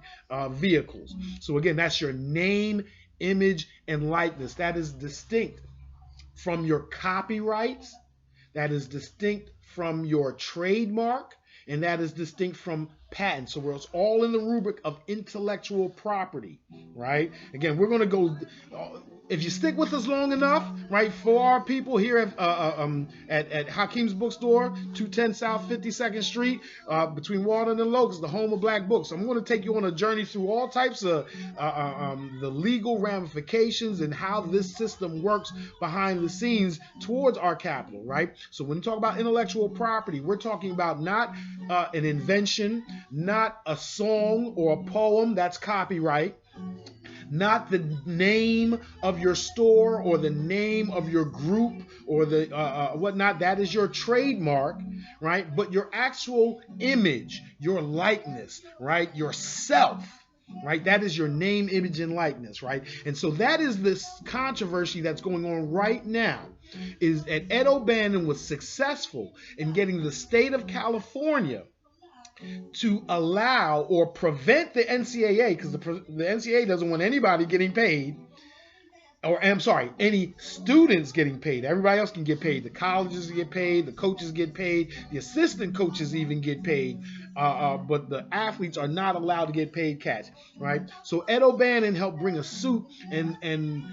vehicles. So again, that's your name, image, and likeness. That is distinct from your copyrights. That is distinct from your trademark, and that is distinct from patent. So it's all in the rubric of intellectual property, right? Again, we're going to go, if you stick with us long enough, right, for our people here at Hakim's Bookstore, 210 South 52nd Street, between Walden and Locust, the home of black books. I'm going to take you on a journey through all types of the legal ramifications and how this system works behind the scenes towards our capital, right? So when we talk about intellectual property, we're talking about not an invention, not a song or a poem, that's copyright, not the name of your store or the name of your group or the whatnot, that is your trademark, right? But your actual image, your likeness, right? Yourself, right? That is your name, image, and likeness, right? And so that is this controversy that's going on right now, is that Ed O'Bannon was successful in getting the state of California to allow or prevent the NCAA, because the NCAA doesn't want anybody getting paid, or I'm sorry, any students getting paid. Everybody else can get paid. The colleges get paid, the coaches get paid, the assistant coaches even get paid, but the athletes are not allowed to get paid cash, right? So Ed O'Bannon helped bring a suit, and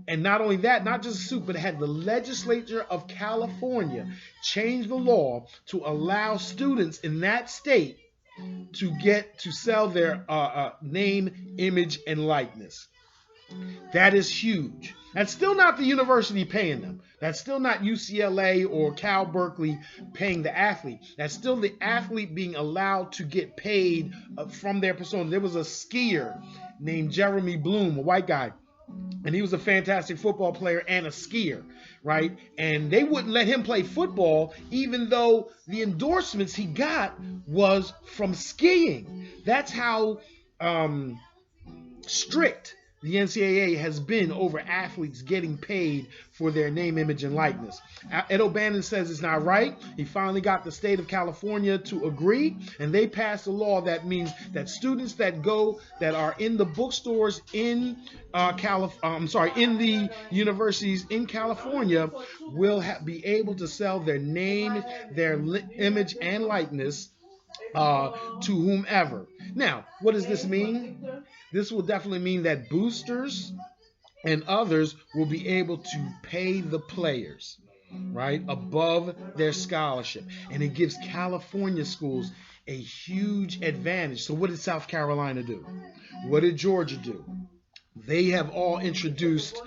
not only that, not just a suit, but it had the legislature of California change the law to allow students in that state to get to sell their name, image, and likeness. That is huge. That's still not the university paying them. That's still not UCLA or Cal Berkeley paying the athlete. That's still the athlete being allowed to get paid from their persona. There was a skier named Jeremy Bloom, a white guy, and he was a fantastic football player and a skier, right? And they wouldn't let him play football, even though the endorsements he got was from skiing. That's how strict the NCAA has been over athletes getting paid for their name, image, and likeness. Ed O'Bannon says it's not right. He finally got the state of California to agree, and they passed a law that means that students that are in the bookstores in in the universities in California will be able to sell their name, their image, and likeness to whomever. Now, what does this mean? This will definitely mean that boosters and others will be able to pay the players, right, above their scholarship. And it gives California schools a huge advantage. So what did South Carolina do? What did Georgia do? They have all introduced,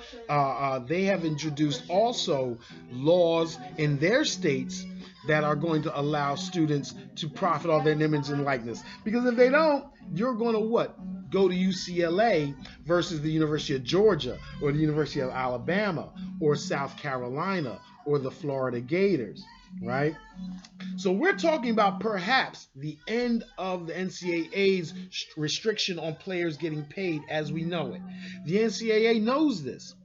also laws in their states that are going to allow students to profit off their image and likeness. Because if they don't, you're going to what? Go to UCLA versus the University of Georgia or the University of Alabama or South Carolina or the Florida Gators, right? So we're talking about perhaps the end of the NCAA's restriction on players getting paid as we know it. The NCAA knows this.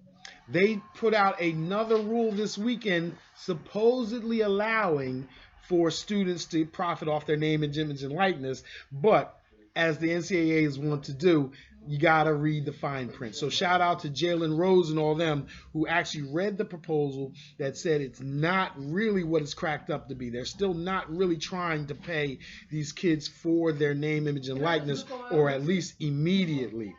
They put out another rule this weekend supposedly allowing for students to profit off their name, image, and likeness, but as the NCAAs want to do, you got to read the fine print. So shout out to Jalen Rose and all them who actually read the proposal that said it's not really what it's cracked up to be. They're still not really trying to pay these kids for their name, image, and likeness, or at least immediately.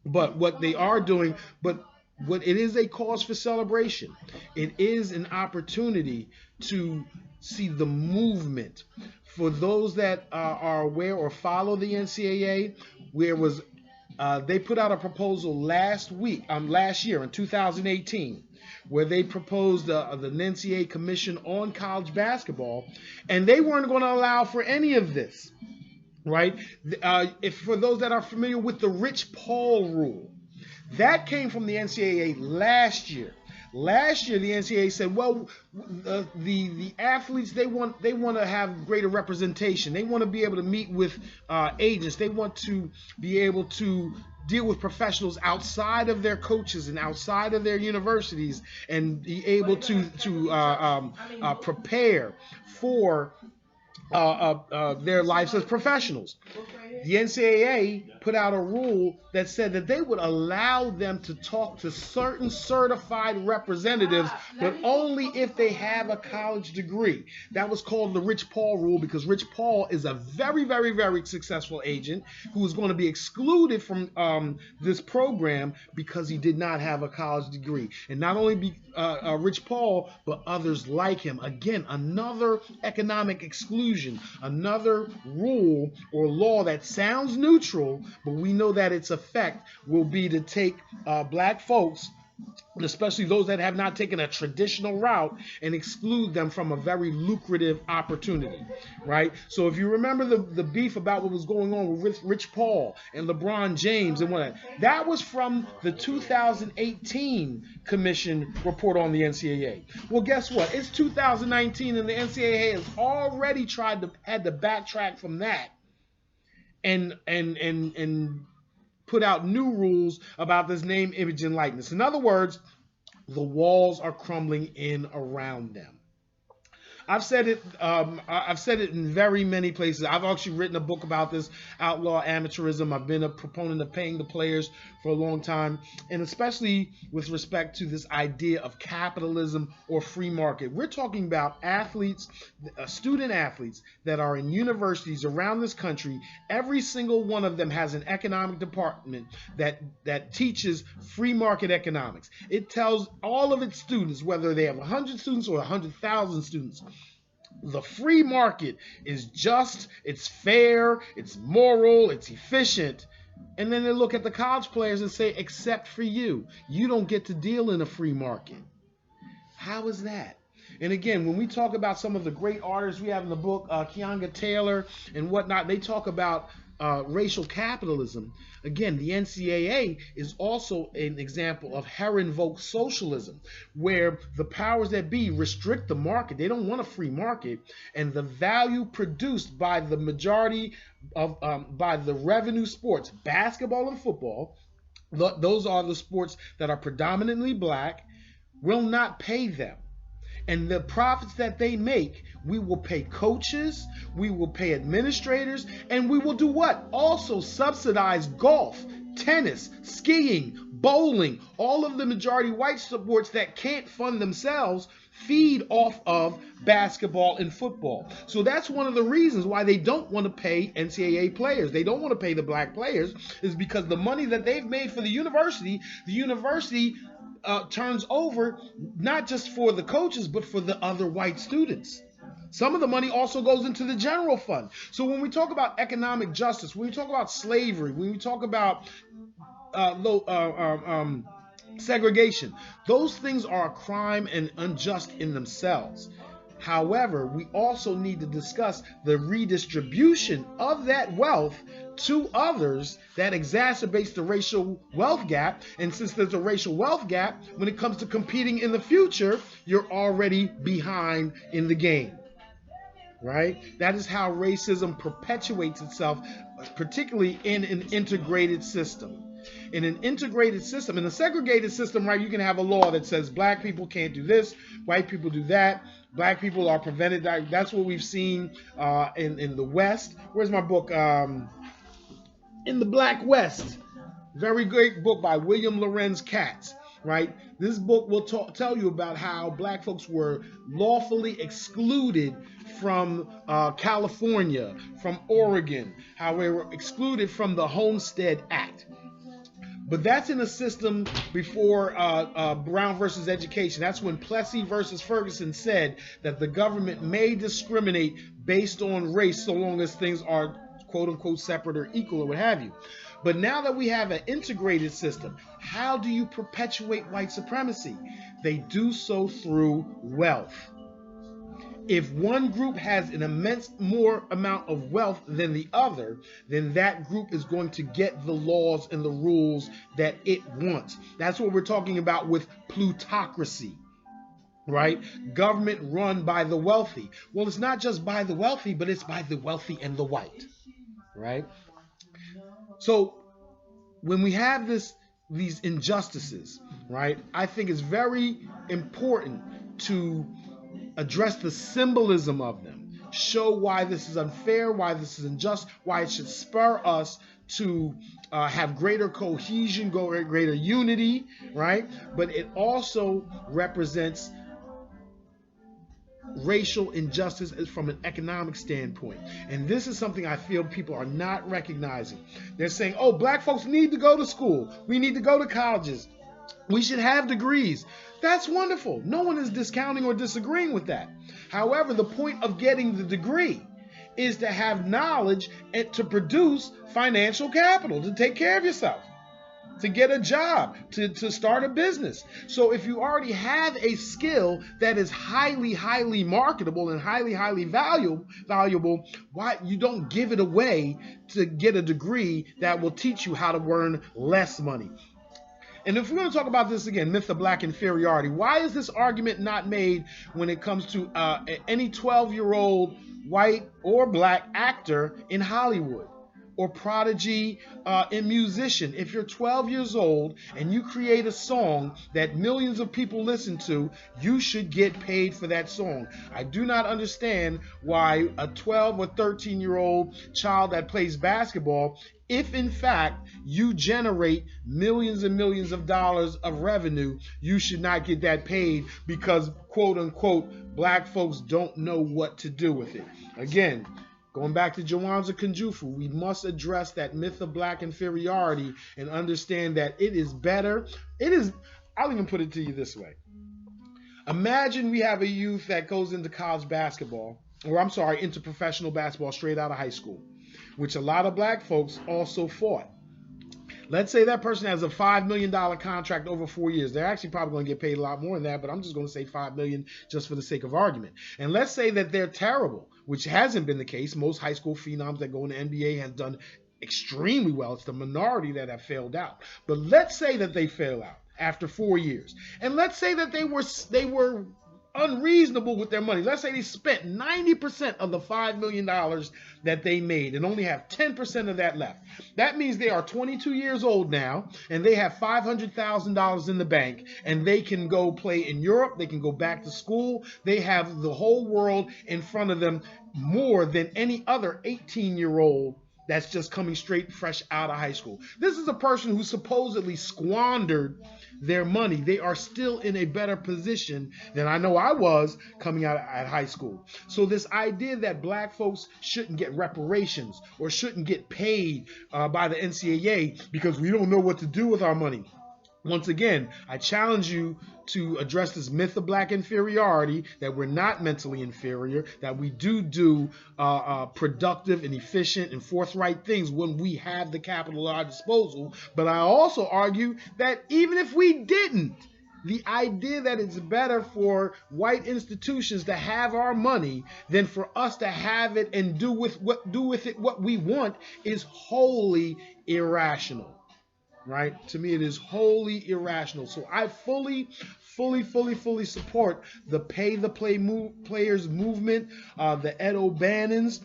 But what they are doing, what it is a cause for celebration. It is an opportunity to see the movement. For those that are aware or follow the NCAA, they put out a proposal last year in 2018, where they proposed the NCAA Commission on College Basketball, and they weren't going to allow for any of this. right? If for those that are familiar with the Rich Paul rule, that came from the NCAA last year. Last year, the NCAA said, "Well, the athletes they want to have greater representation. They want to be able to meet with agents. They want to be able to deal with professionals outside of their coaches and outside of their universities, and be able to prepare for their lives as professionals." The NCAA put out a rule that said that they would allow them to talk to certain certified representatives, but only if they have a college degree. That was called the Rich Paul rule, because Rich Paul is a very, very, very successful agent who is going to be excluded from this program because he did not have a college degree. And not only Rich Paul, but others like him. Again, another economic exclusion, another rule or law that sounds neutral, but we know that its effect will be to take black folks, and especially those that have not taken a traditional route, and exclude them from a very lucrative opportunity, right? So if you remember the beef about what was going on with Rich Paul and LeBron James and what that was from the 2018 Commission report on the NCAA. Well, guess what? It's 2019 and the NCAA has already had to backtrack from that and put out new rules about this name, image, and likeness. In other words, the walls are crumbling in around them. I've said it. I've said it in very many places. I've actually written a book about this, outlaw amateurism. I've been a proponent of paying the players for a long time, and especially with respect to this idea of capitalism or free market. We're talking about athletes, student athletes that are in universities around this country. Every single one of them has an economic department that teaches free market economics. It tells all of its students, whether they have 100 students or 100,000 students, the free market is just, it's fair, it's moral, it's efficient. And then they look at the college players and say, except for you, you don't get to deal in a free market. How is that? And again, when we talk about some of the great artists we have in the book, Keonga Taylor and whatnot, they talk about racial capitalism. Again, the NCAA is also an example of Herrenvolk socialism, where the powers that be restrict the market. They don't want a free market, and the value produced by the majority of by the revenue sports, basketball and football, those are the sports that are predominantly black, will not pay them. And the profits that they make, we will pay coaches, we will pay administrators, and we will do what? Also subsidize golf, tennis, skiing, bowling, all of the majority white sports that can't fund themselves feed off of basketball and football. So that's one of the reasons why they don't want to pay NCAA players. They don't want to pay the black players, is because the money that they've made for the university turns over not just for the coaches, but for the other white students. Some of the money also goes into the general fund. So when we talk about economic justice, when we talk about slavery, when we talk about segregation, those things are a crime and unjust in themselves. However, we also need to discuss the redistribution of that wealth to others that exacerbates the racial wealth gap. And since there's a racial wealth gap, when it comes to competing in the future, you're already behind in the game. Right? That is how racism perpetuates itself, particularly in an integrated system. In an integrated system, in a segregated system, right, you can have a law that says black people can't do this, white people do that, black people are prevented. That's what we've seen in the West. Where's my book? In the Black West. Very great book by William Lorenz Katz, right? This book will tell you about how black folks were lawfully excluded from California, from Oregon, how they were excluded from the Homestead Act. But that's in a system before Brown versus Education. That's when Plessy versus Ferguson said that the government may discriminate based on race so long as things are quote unquote separate or equal or what have you. But now that we have an integrated system, how do you perpetuate white supremacy? They do so through wealth. if one group has an immense more amount of wealth than the other, then that group is going to get the laws and the rules that it wants. That's what we're talking about with plutocracy, right? Government run by the wealthy. Well, it's not just by the wealthy, but it's by the wealthy and the white, right? So when we have these injustices, right, I think it's very important to address the symbolism of them, show why this is unfair, why this is unjust, why it should spur us to have greater cohesion, greater unity, right? But it also represents racial injustice from an economic standpoint. And this is something I feel people are not recognizing. They're saying, oh, black folks need to go to school. We need to go to colleges. We should have degrees. That's wonderful. No one is discounting or disagreeing with that. However, the point of getting the degree is to have knowledge and to produce financial capital, to take care of yourself, to get a job, to start a business. So if you already have a skill that is highly, highly marketable and highly, highly valuable, why you don't give it away to get a degree that will teach you how to earn less money? And if we're going to talk about this again, myth of black inferiority, why is this argument not made when it comes to any 12-year-old white or black actor in Hollywood or prodigy in musician? If you're 12 years old and you create a song that millions of people listen to, you should get paid for that song. I do not understand why a 12 or 13-year-old child that plays basketball, if in fact you generate millions and millions of dollars of revenue, you should not get that paid because, quote unquote, black folks don't know what to do with it. Again, going back to Jawanza Kunjufu, we must address that myth of black inferiority and understand that it is better. I'll even put it to you this way. Imagine we have a youth that goes into college basketball, into professional basketball straight out of high school, which a lot of black folks also fought. Let's say that person has a $5 million contract over 4 years. They're actually probably going to get paid a lot more than that, but I'm just going to say $5 million just for the sake of argument. And let's say that they're terrible, which hasn't been the case. Most high school phenoms that go in the NBA have done extremely well. It's the minority that have failed out. But let's say that they fail out after 4 years. And let's say that they were unreasonable with their money. Let's say they spent 90% of the $5 million that they made and only have 10% of that left. That means they are 22 years old now and they have $500,000 in the bank and they can go play in Europe. They can go back to school. They have the whole world in front of them more than any other 18-year-old that's just coming straight fresh out of high school. This is a person who supposedly squandered their money. They are still in a better position than I know I was coming out at high school. So this idea that black folks shouldn't get reparations or shouldn't get paid by the NCAA because we don't know what to do with our money. Once again, I challenge you to address this myth of black inferiority, that we're not mentally inferior, that we do productive and efficient and forthright things when we have the capital at our disposal. But I also argue that even if we didn't, the idea that it's better for white institutions to have our money than for us to have it and do with it what we want is wholly irrational. Right? To me, it is wholly irrational. So I fully support the pay the players movement, the Ed O'Bannons,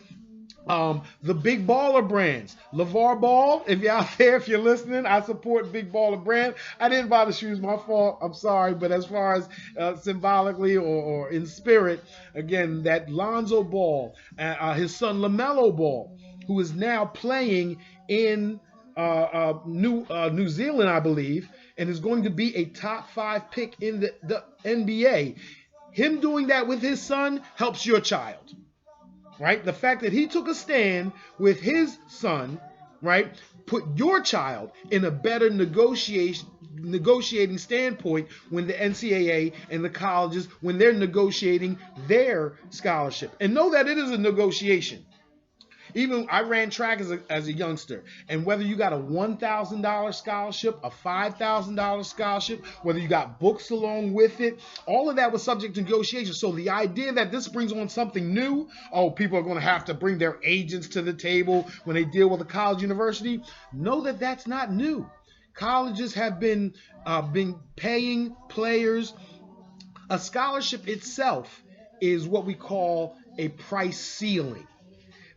the big baller brands. LeVar Ball, if you're out there, if you're listening, I support big baller brand. I didn't buy the shoes, my fault. I'm sorry. But as far as symbolically or in spirit, again, that Lonzo Ball, his son LaMelo Ball, who is now playing in New Zealand, I believe, and is going to be a top 5 pick in the NBA. Him doing that with his son helps your child, right? The fact that he took a stand with his son, right, put your child in a better negotiating standpoint when the NCAA and the colleges, when they're negotiating their scholarship. And know that it is a negotiation. Even I ran track as a youngster, and whether you got a $1,000 scholarship, a $5,000 scholarship, whether you got books along with it, all of that was subject to negotiation. So the idea that this brings on something new, oh, people are going to have to bring their agents to the table when they deal with a college university, know that that's not new. Colleges have been paying players. A scholarship itself is what we call a price ceiling.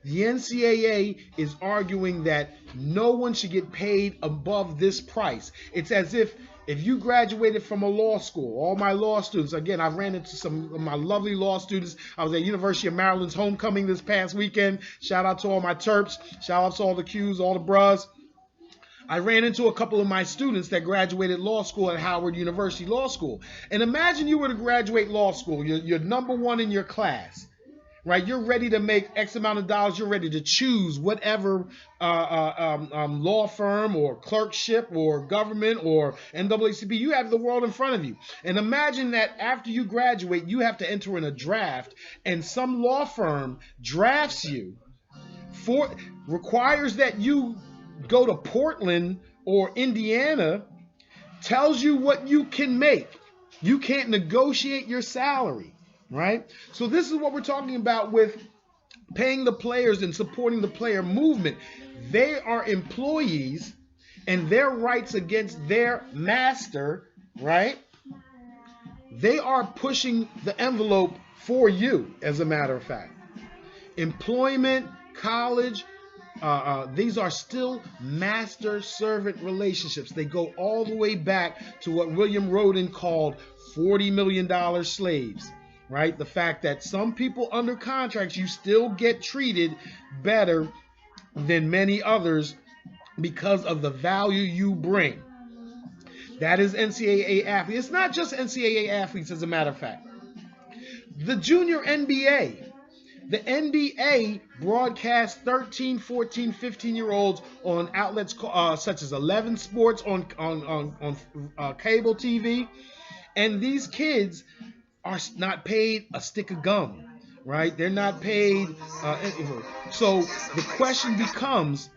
The NCAA is arguing that no one should get paid above this price. It's as if you graduated from a law school, all my law students, again, I've ran into some of my lovely law students. I was at University of Maryland's homecoming this past weekend. Shout out to all my Terps. Shout out to all the Qs, all the bras. I ran into a couple of my students that graduated law school at Howard University Law School. And imagine you were to graduate law school. You're number one in your class, right? You're ready to make X amount of dollars. You're ready to choose whatever law firm or clerkship or government or NAACP. You have the world in front of you. And imagine that after you graduate, you have to enter in a draft, and some law firm drafts you, requires that you go to Portland or Indiana, tells you what you can make. You can't negotiate your salary, right? So this is what we're talking about with paying the players and supporting the player movement. They are employees, and their rights against their master, right? They are pushing the envelope for you, as a matter of fact. Employment, college, these are still master-servant relationships. They go all the way back to what William Rodin called $40 million slaves, right? The fact that some people under contracts, you still get treated better than many others because of the value you bring. That is NCAA athletes. It's not just NCAA athletes, as a matter of fact. The junior NBA. The NBA broadcasts 13, 14, 15-year-olds on outlets such as 11 Sports on cable TV. And these kids are not paid a stick of gum, right? They're not paid. So the question becomes,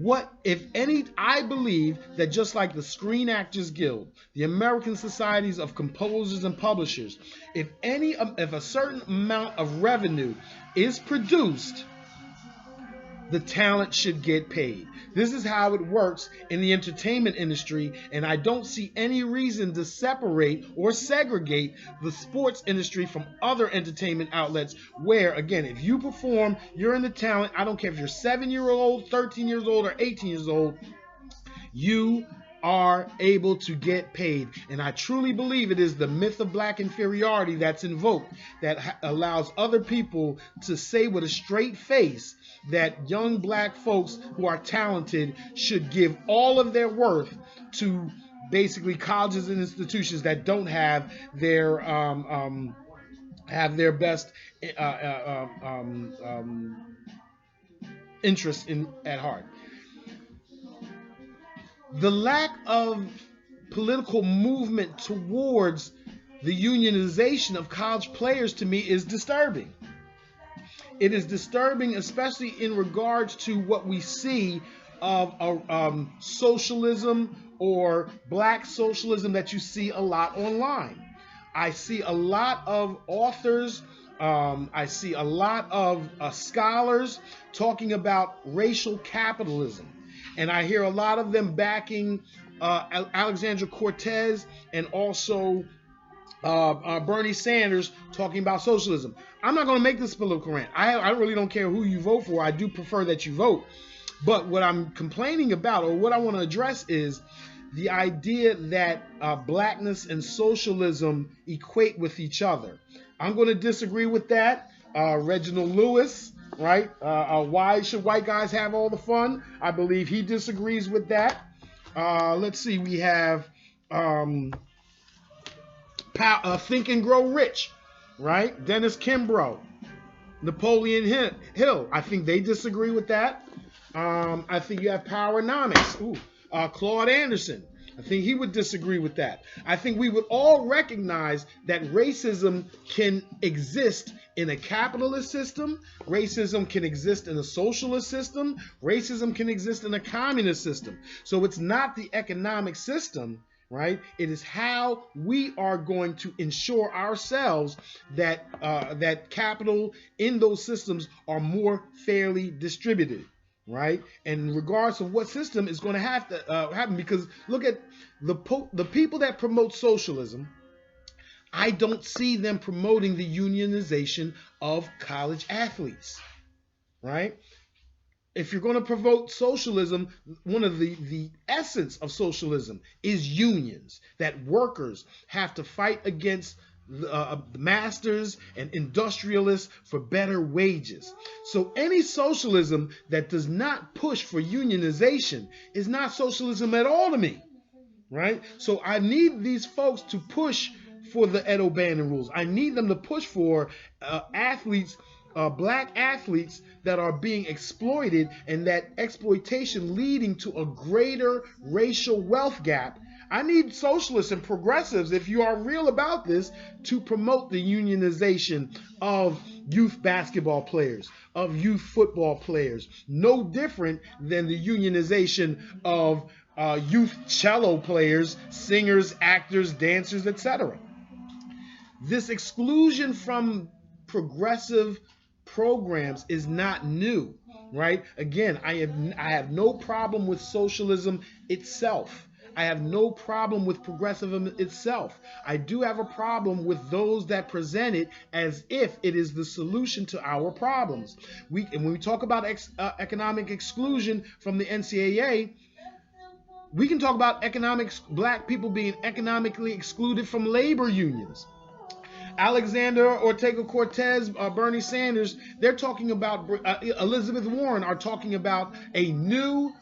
what, if any, I believe that just like the Screen Actors Guild, the American Societies of Composers and Publishers, if a certain amount of revenue is produced, the talent should get paid. This is how it works in the entertainment industry, and I don't see any reason to separate or segregate the sports industry from other entertainment outlets where, again, if you perform, you're in the talent. I don't care if you're 7-year-old, 13 years old, or 18 years old, you are able to get paid. And I truly believe it is the myth of black inferiority that's invoked that allows other people to say with a straight face that young black folks who are talented should give all of their worth to basically colleges and institutions that don't have their best interest at heart. The lack of political movement towards the unionization of college players, to me, is disturbing. It is disturbing, especially in regards to what we see of socialism or black socialism that you see a lot online. I see a lot of authors, I see a lot of scholars talking about racial capitalism. And I hear a lot of them backing Alexandria Cortez and also Bernie Sanders talking about socialism. I'm not going to make this political rant. I really don't care who you vote for. I do prefer that you vote. But what I'm complaining about, or what I want to address, is the idea that blackness and socialism equate with each other. I'm going to disagree with that. Reginald Lewis, right? Why should white guys have all the fun? I believe he disagrees with that. Let's see. We have Think and Grow Rich, right? Dennis Kimbrough, Napoleon Hill. I think they disagree with that. I think you have Powernomics. Claude Anderson. I think he would disagree with that. I think we would all recognize that racism can exist in a capitalist system, racism can exist in a socialist system, racism can exist in a communist system. So it's not the economic system, right? It is how we are going to ensure ourselves that that capital in those systems are more fairly distributed, right? And regardless of what system is going to have to happen, because look at the people that promote socialism. I don't see them promoting the unionization of college athletes, right? If you're going to promote socialism, one of the essence of socialism is unions, that workers have to fight against the masters and industrialists for better wages. So any socialism that does not push for unionization is not socialism at all to me, right? So I need these folks to push for the Ed O'Bannon rules. I need them to push for athletes, black athletes that are being exploited, and that exploitation leading to a greater racial wealth gap. I need socialists and progressives, if you are real about this, to promote the unionization of youth basketball players, of youth football players. No different than the unionization of youth cello players, singers, actors, dancers, etc. This exclusion from progressive programs is not new, right? Again, I have no problem with socialism itself. I have no problem with progressivism itself. I do have a problem with those that present it as if it is the solution to our problems. And when we talk about economic exclusion from the NCAA, we can talk about black people being economically excluded from labor unions. Alexander Ortega-Cortez, Bernie Sanders, they're talking about, Elizabeth Warren are talking about a new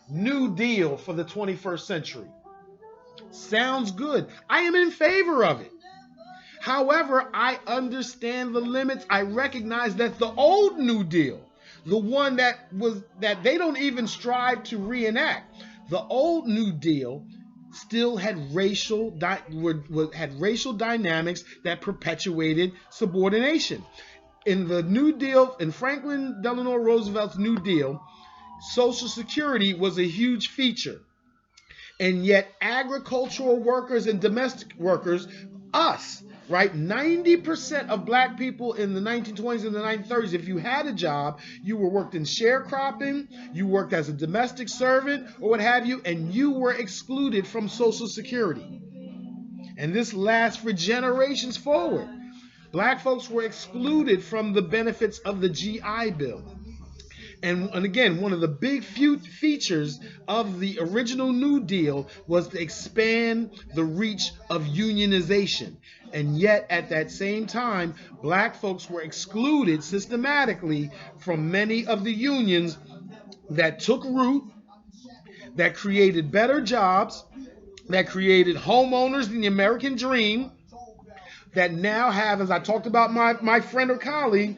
deal for the 21st century. Sounds good. I am in favor of it. However, I understand the limits. I recognize that the old New Deal, the one that they don't even strive to reenact, the old New Deal still had racial dynamics that perpetuated subordination. In the New Deal, in Franklin Delano Roosevelt's New Deal, Social Security was a huge feature. And yet agricultural workers and domestic workers, us, right? 90% of black people in the 1920s and the 1930s, if you had a job, you were worked in sharecropping, you worked as a domestic servant or what have you, and you were excluded from Social Security. And this lasts for generations forward. Black folks were excluded from the benefits of the GI Bill. And again, one of the big features of the original New Deal was to expand the reach of unionization. And yet, at that same time, black folks were excluded systematically from many of the unions that took root, that created better jobs, that created homeowners in the American dream, that now have, as I talked about my friend or colleague,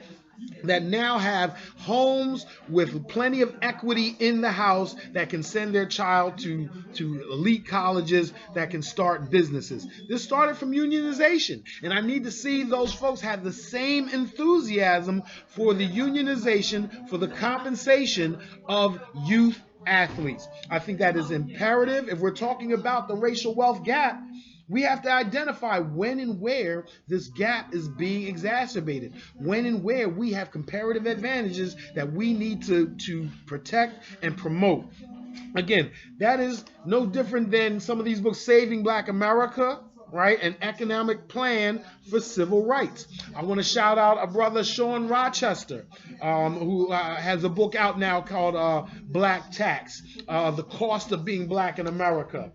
that now have homes with plenty of equity in the house, that can send their child to elite colleges, that can start businesses. This started from unionization, and I need to see those folks have the same enthusiasm for the unionization, for the compensation of youth athletes. I think that is imperative. If we're talking about the racial wealth gap, we have to identify when and where this gap is being exacerbated, when and where we have comparative advantages that we need to protect and promote. Again, that is no different than some of these books, Saving Black America, right? An economic plan for civil rights. I want to shout out a brother, Sean Rochester, who has a book out now called Black Tax, The Cost of Being Black in America.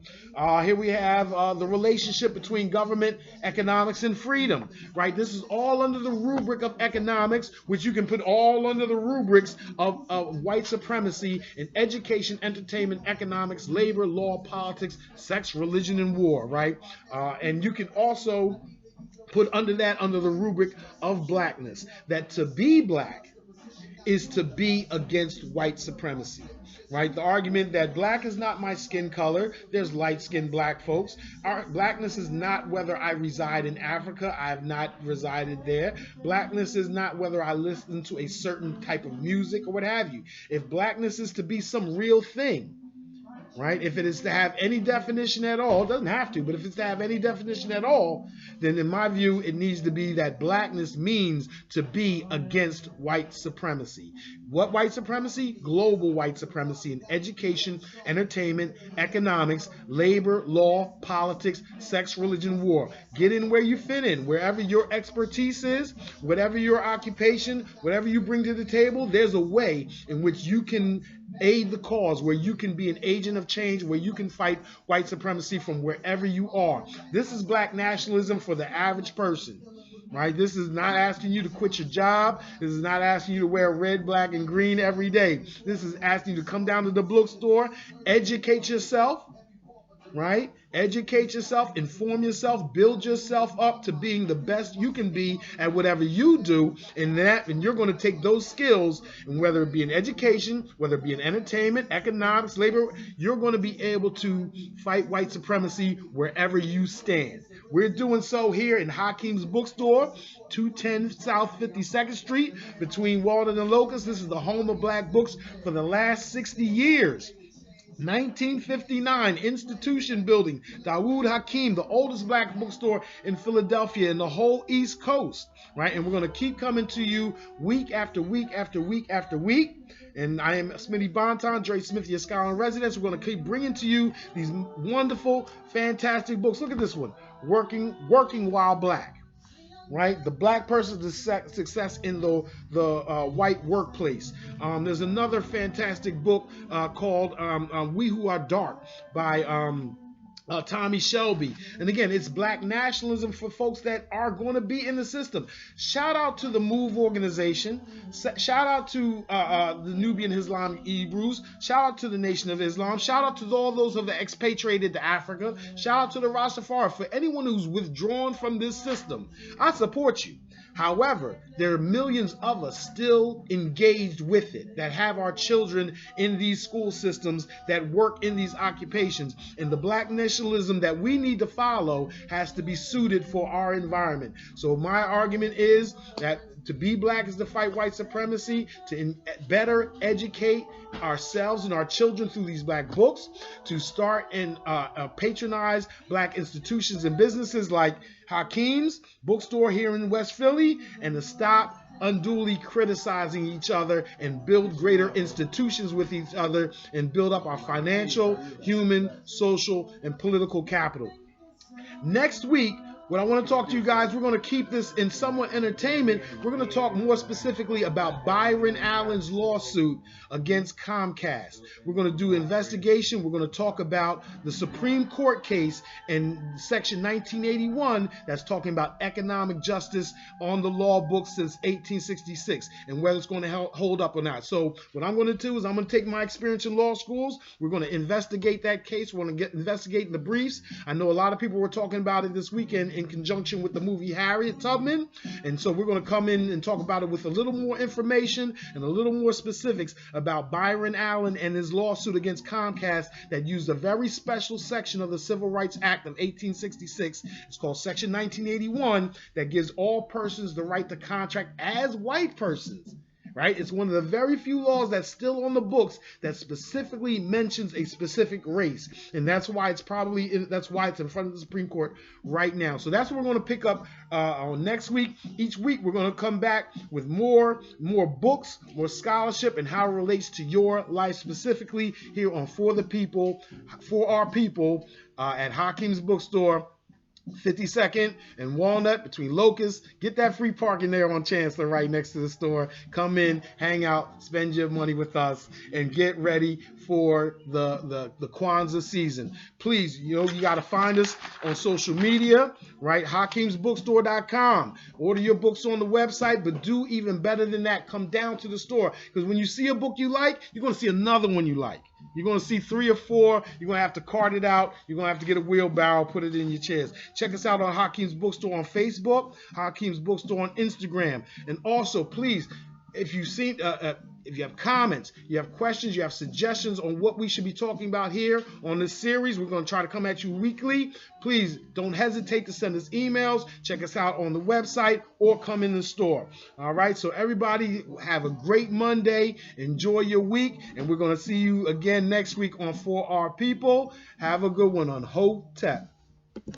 Here we have the relationship between government, economics, and freedom, right? This is all under the rubric of economics, which you can put all under the rubrics of white supremacy in education, entertainment, economics, labor, law, politics, sex, religion, and war, right? And you can also put under the rubric of blackness, that to be black is to be against white supremacy, right? The argument that black is not my skin color. There's light-skinned black folks. Our blackness is not whether I reside in Africa. I have not resided there. Blackness is not whether I listen to a certain type of music or what have you. If blackness is to be some real thing, right? If it is to have any definition at all, it doesn't have to, but if it's to have any definition at all, then in my view, it needs to be that blackness means to be against white supremacy. What white supremacy? Global white supremacy in education, entertainment, economics, labor, law, politics, sex, religion, war. Get in where you fit in. Wherever your expertise is, whatever your occupation, whatever you bring to the table, there's a way in which you can aid the cause, where you can be an agent of change, where you can fight white supremacy from wherever you are. This is black nationalism for the average person, right? This is not asking you to quit your job. This is not asking you to wear red, black, and green every day. This is asking you to come down to the bookstore, educate yourself, right? Educate yourself, inform yourself, build yourself up to being the best you can be at whatever you do, and you're going to take those skills, and whether it be in education, whether it be in entertainment, economics, labor, you're going to be able to fight white supremacy wherever you stand. We're doing so here in Hakim's Bookstore, 210 South 52nd Street, between Walden and Locust. This is the home of black books for the last 60 years. 1959, Institution Building, Dawood Hakim, the oldest black bookstore in Philadelphia and the whole East Coast, right? And we're going to keep coming to you week after week after week after week. And I am SmittyBanton, Dre Smith, your scholar in residence. We're going to keep bringing to you these wonderful, fantastic books. Look at this one, Working While Black. Right, the black person's success in the white workplace. There's another fantastic book called We Who Are Dark by Tommy Shelby. And again, it's black nationalism for folks that are going to be in the system. Shout out to the MOVE organization. Shout out to the Nubian Islamic Hebrews. Shout out to the Nation of Islam. Shout out to all those who have expatriated to Africa. Shout out to the Rastafari. For anyone who's withdrawn from this system, I support you. However, there are millions of us still engaged with it, that have our children in these school systems, that work in these occupations. And the black nationalism that we need to follow has to be suited for our environment. So my argument is that to be black is to fight white supremacy, to better educate ourselves and our children through these black books, to start and patronize black institutions and businesses like Hakim's Bookstore here in West Philly, and to stop unduly criticizing each other and build greater institutions with each other and build up our financial, human, social, and political capital. Next week, what I want to talk to you guys, we're going to keep this in somewhat entertainment. We're going to talk more specifically about Byron Allen's lawsuit against Comcast. We're going to do investigation. We're going to talk about the Supreme Court case in Section 1981 that's talking about economic justice on the law books since 1866 and whether it's going to hold up or not. So what I'm going to do is I'm going to take my experience in law schools. We're going to investigate that case. We're going to investigate the briefs. I know a lot of people were talking about it this weekend in conjunction with the movie Harriet Tubman, and so we're going to come in and talk about it with a little more information and a little more specifics about Byron Allen and his lawsuit against Comcast that used a very special section of the Civil Rights Act of 1866. It's called Section 1981, that gives all persons the right to contract as white persons. Right? It's one of the very few laws that's still on the books that specifically mentions a specific race, and that's why it's in front of the Supreme Court right now. So that's what we're going to pick up on next week. Each week we're going to come back with more books, more scholarship, and how it relates to your life specifically here on For the People, for our people at Hakim's Bookstore. 52nd and Walnut between Locust. Get that free parking there on Chancellor right next to the store. Come in, hang out, spend your money with us, and get ready for the Kwanzaa season. Please, you got to find us on social media, right? HakimsBookstore.com. Order your books on the website, but do even better than that. Come down to the store, because when you see a book you like, you're going to see another one you like. You're going to see 3 or 4. You're going to have to cart it out. You're going to have to get a wheelbarrow, put it in your chairs. Check us out on Hakim's Bookstore on Facebook, Hakim's Bookstore on Instagram. And also, please, if you see, if you have comments, you have questions, you have suggestions on what we should be talking about here on this series, we're going to try to come at you weekly. Please don't hesitate to send us emails. Check us out on the website or come in the store. All right. So everybody have a great Monday. Enjoy your week. And we're going to see you again next week on For Our People. Have a good one on Hotep.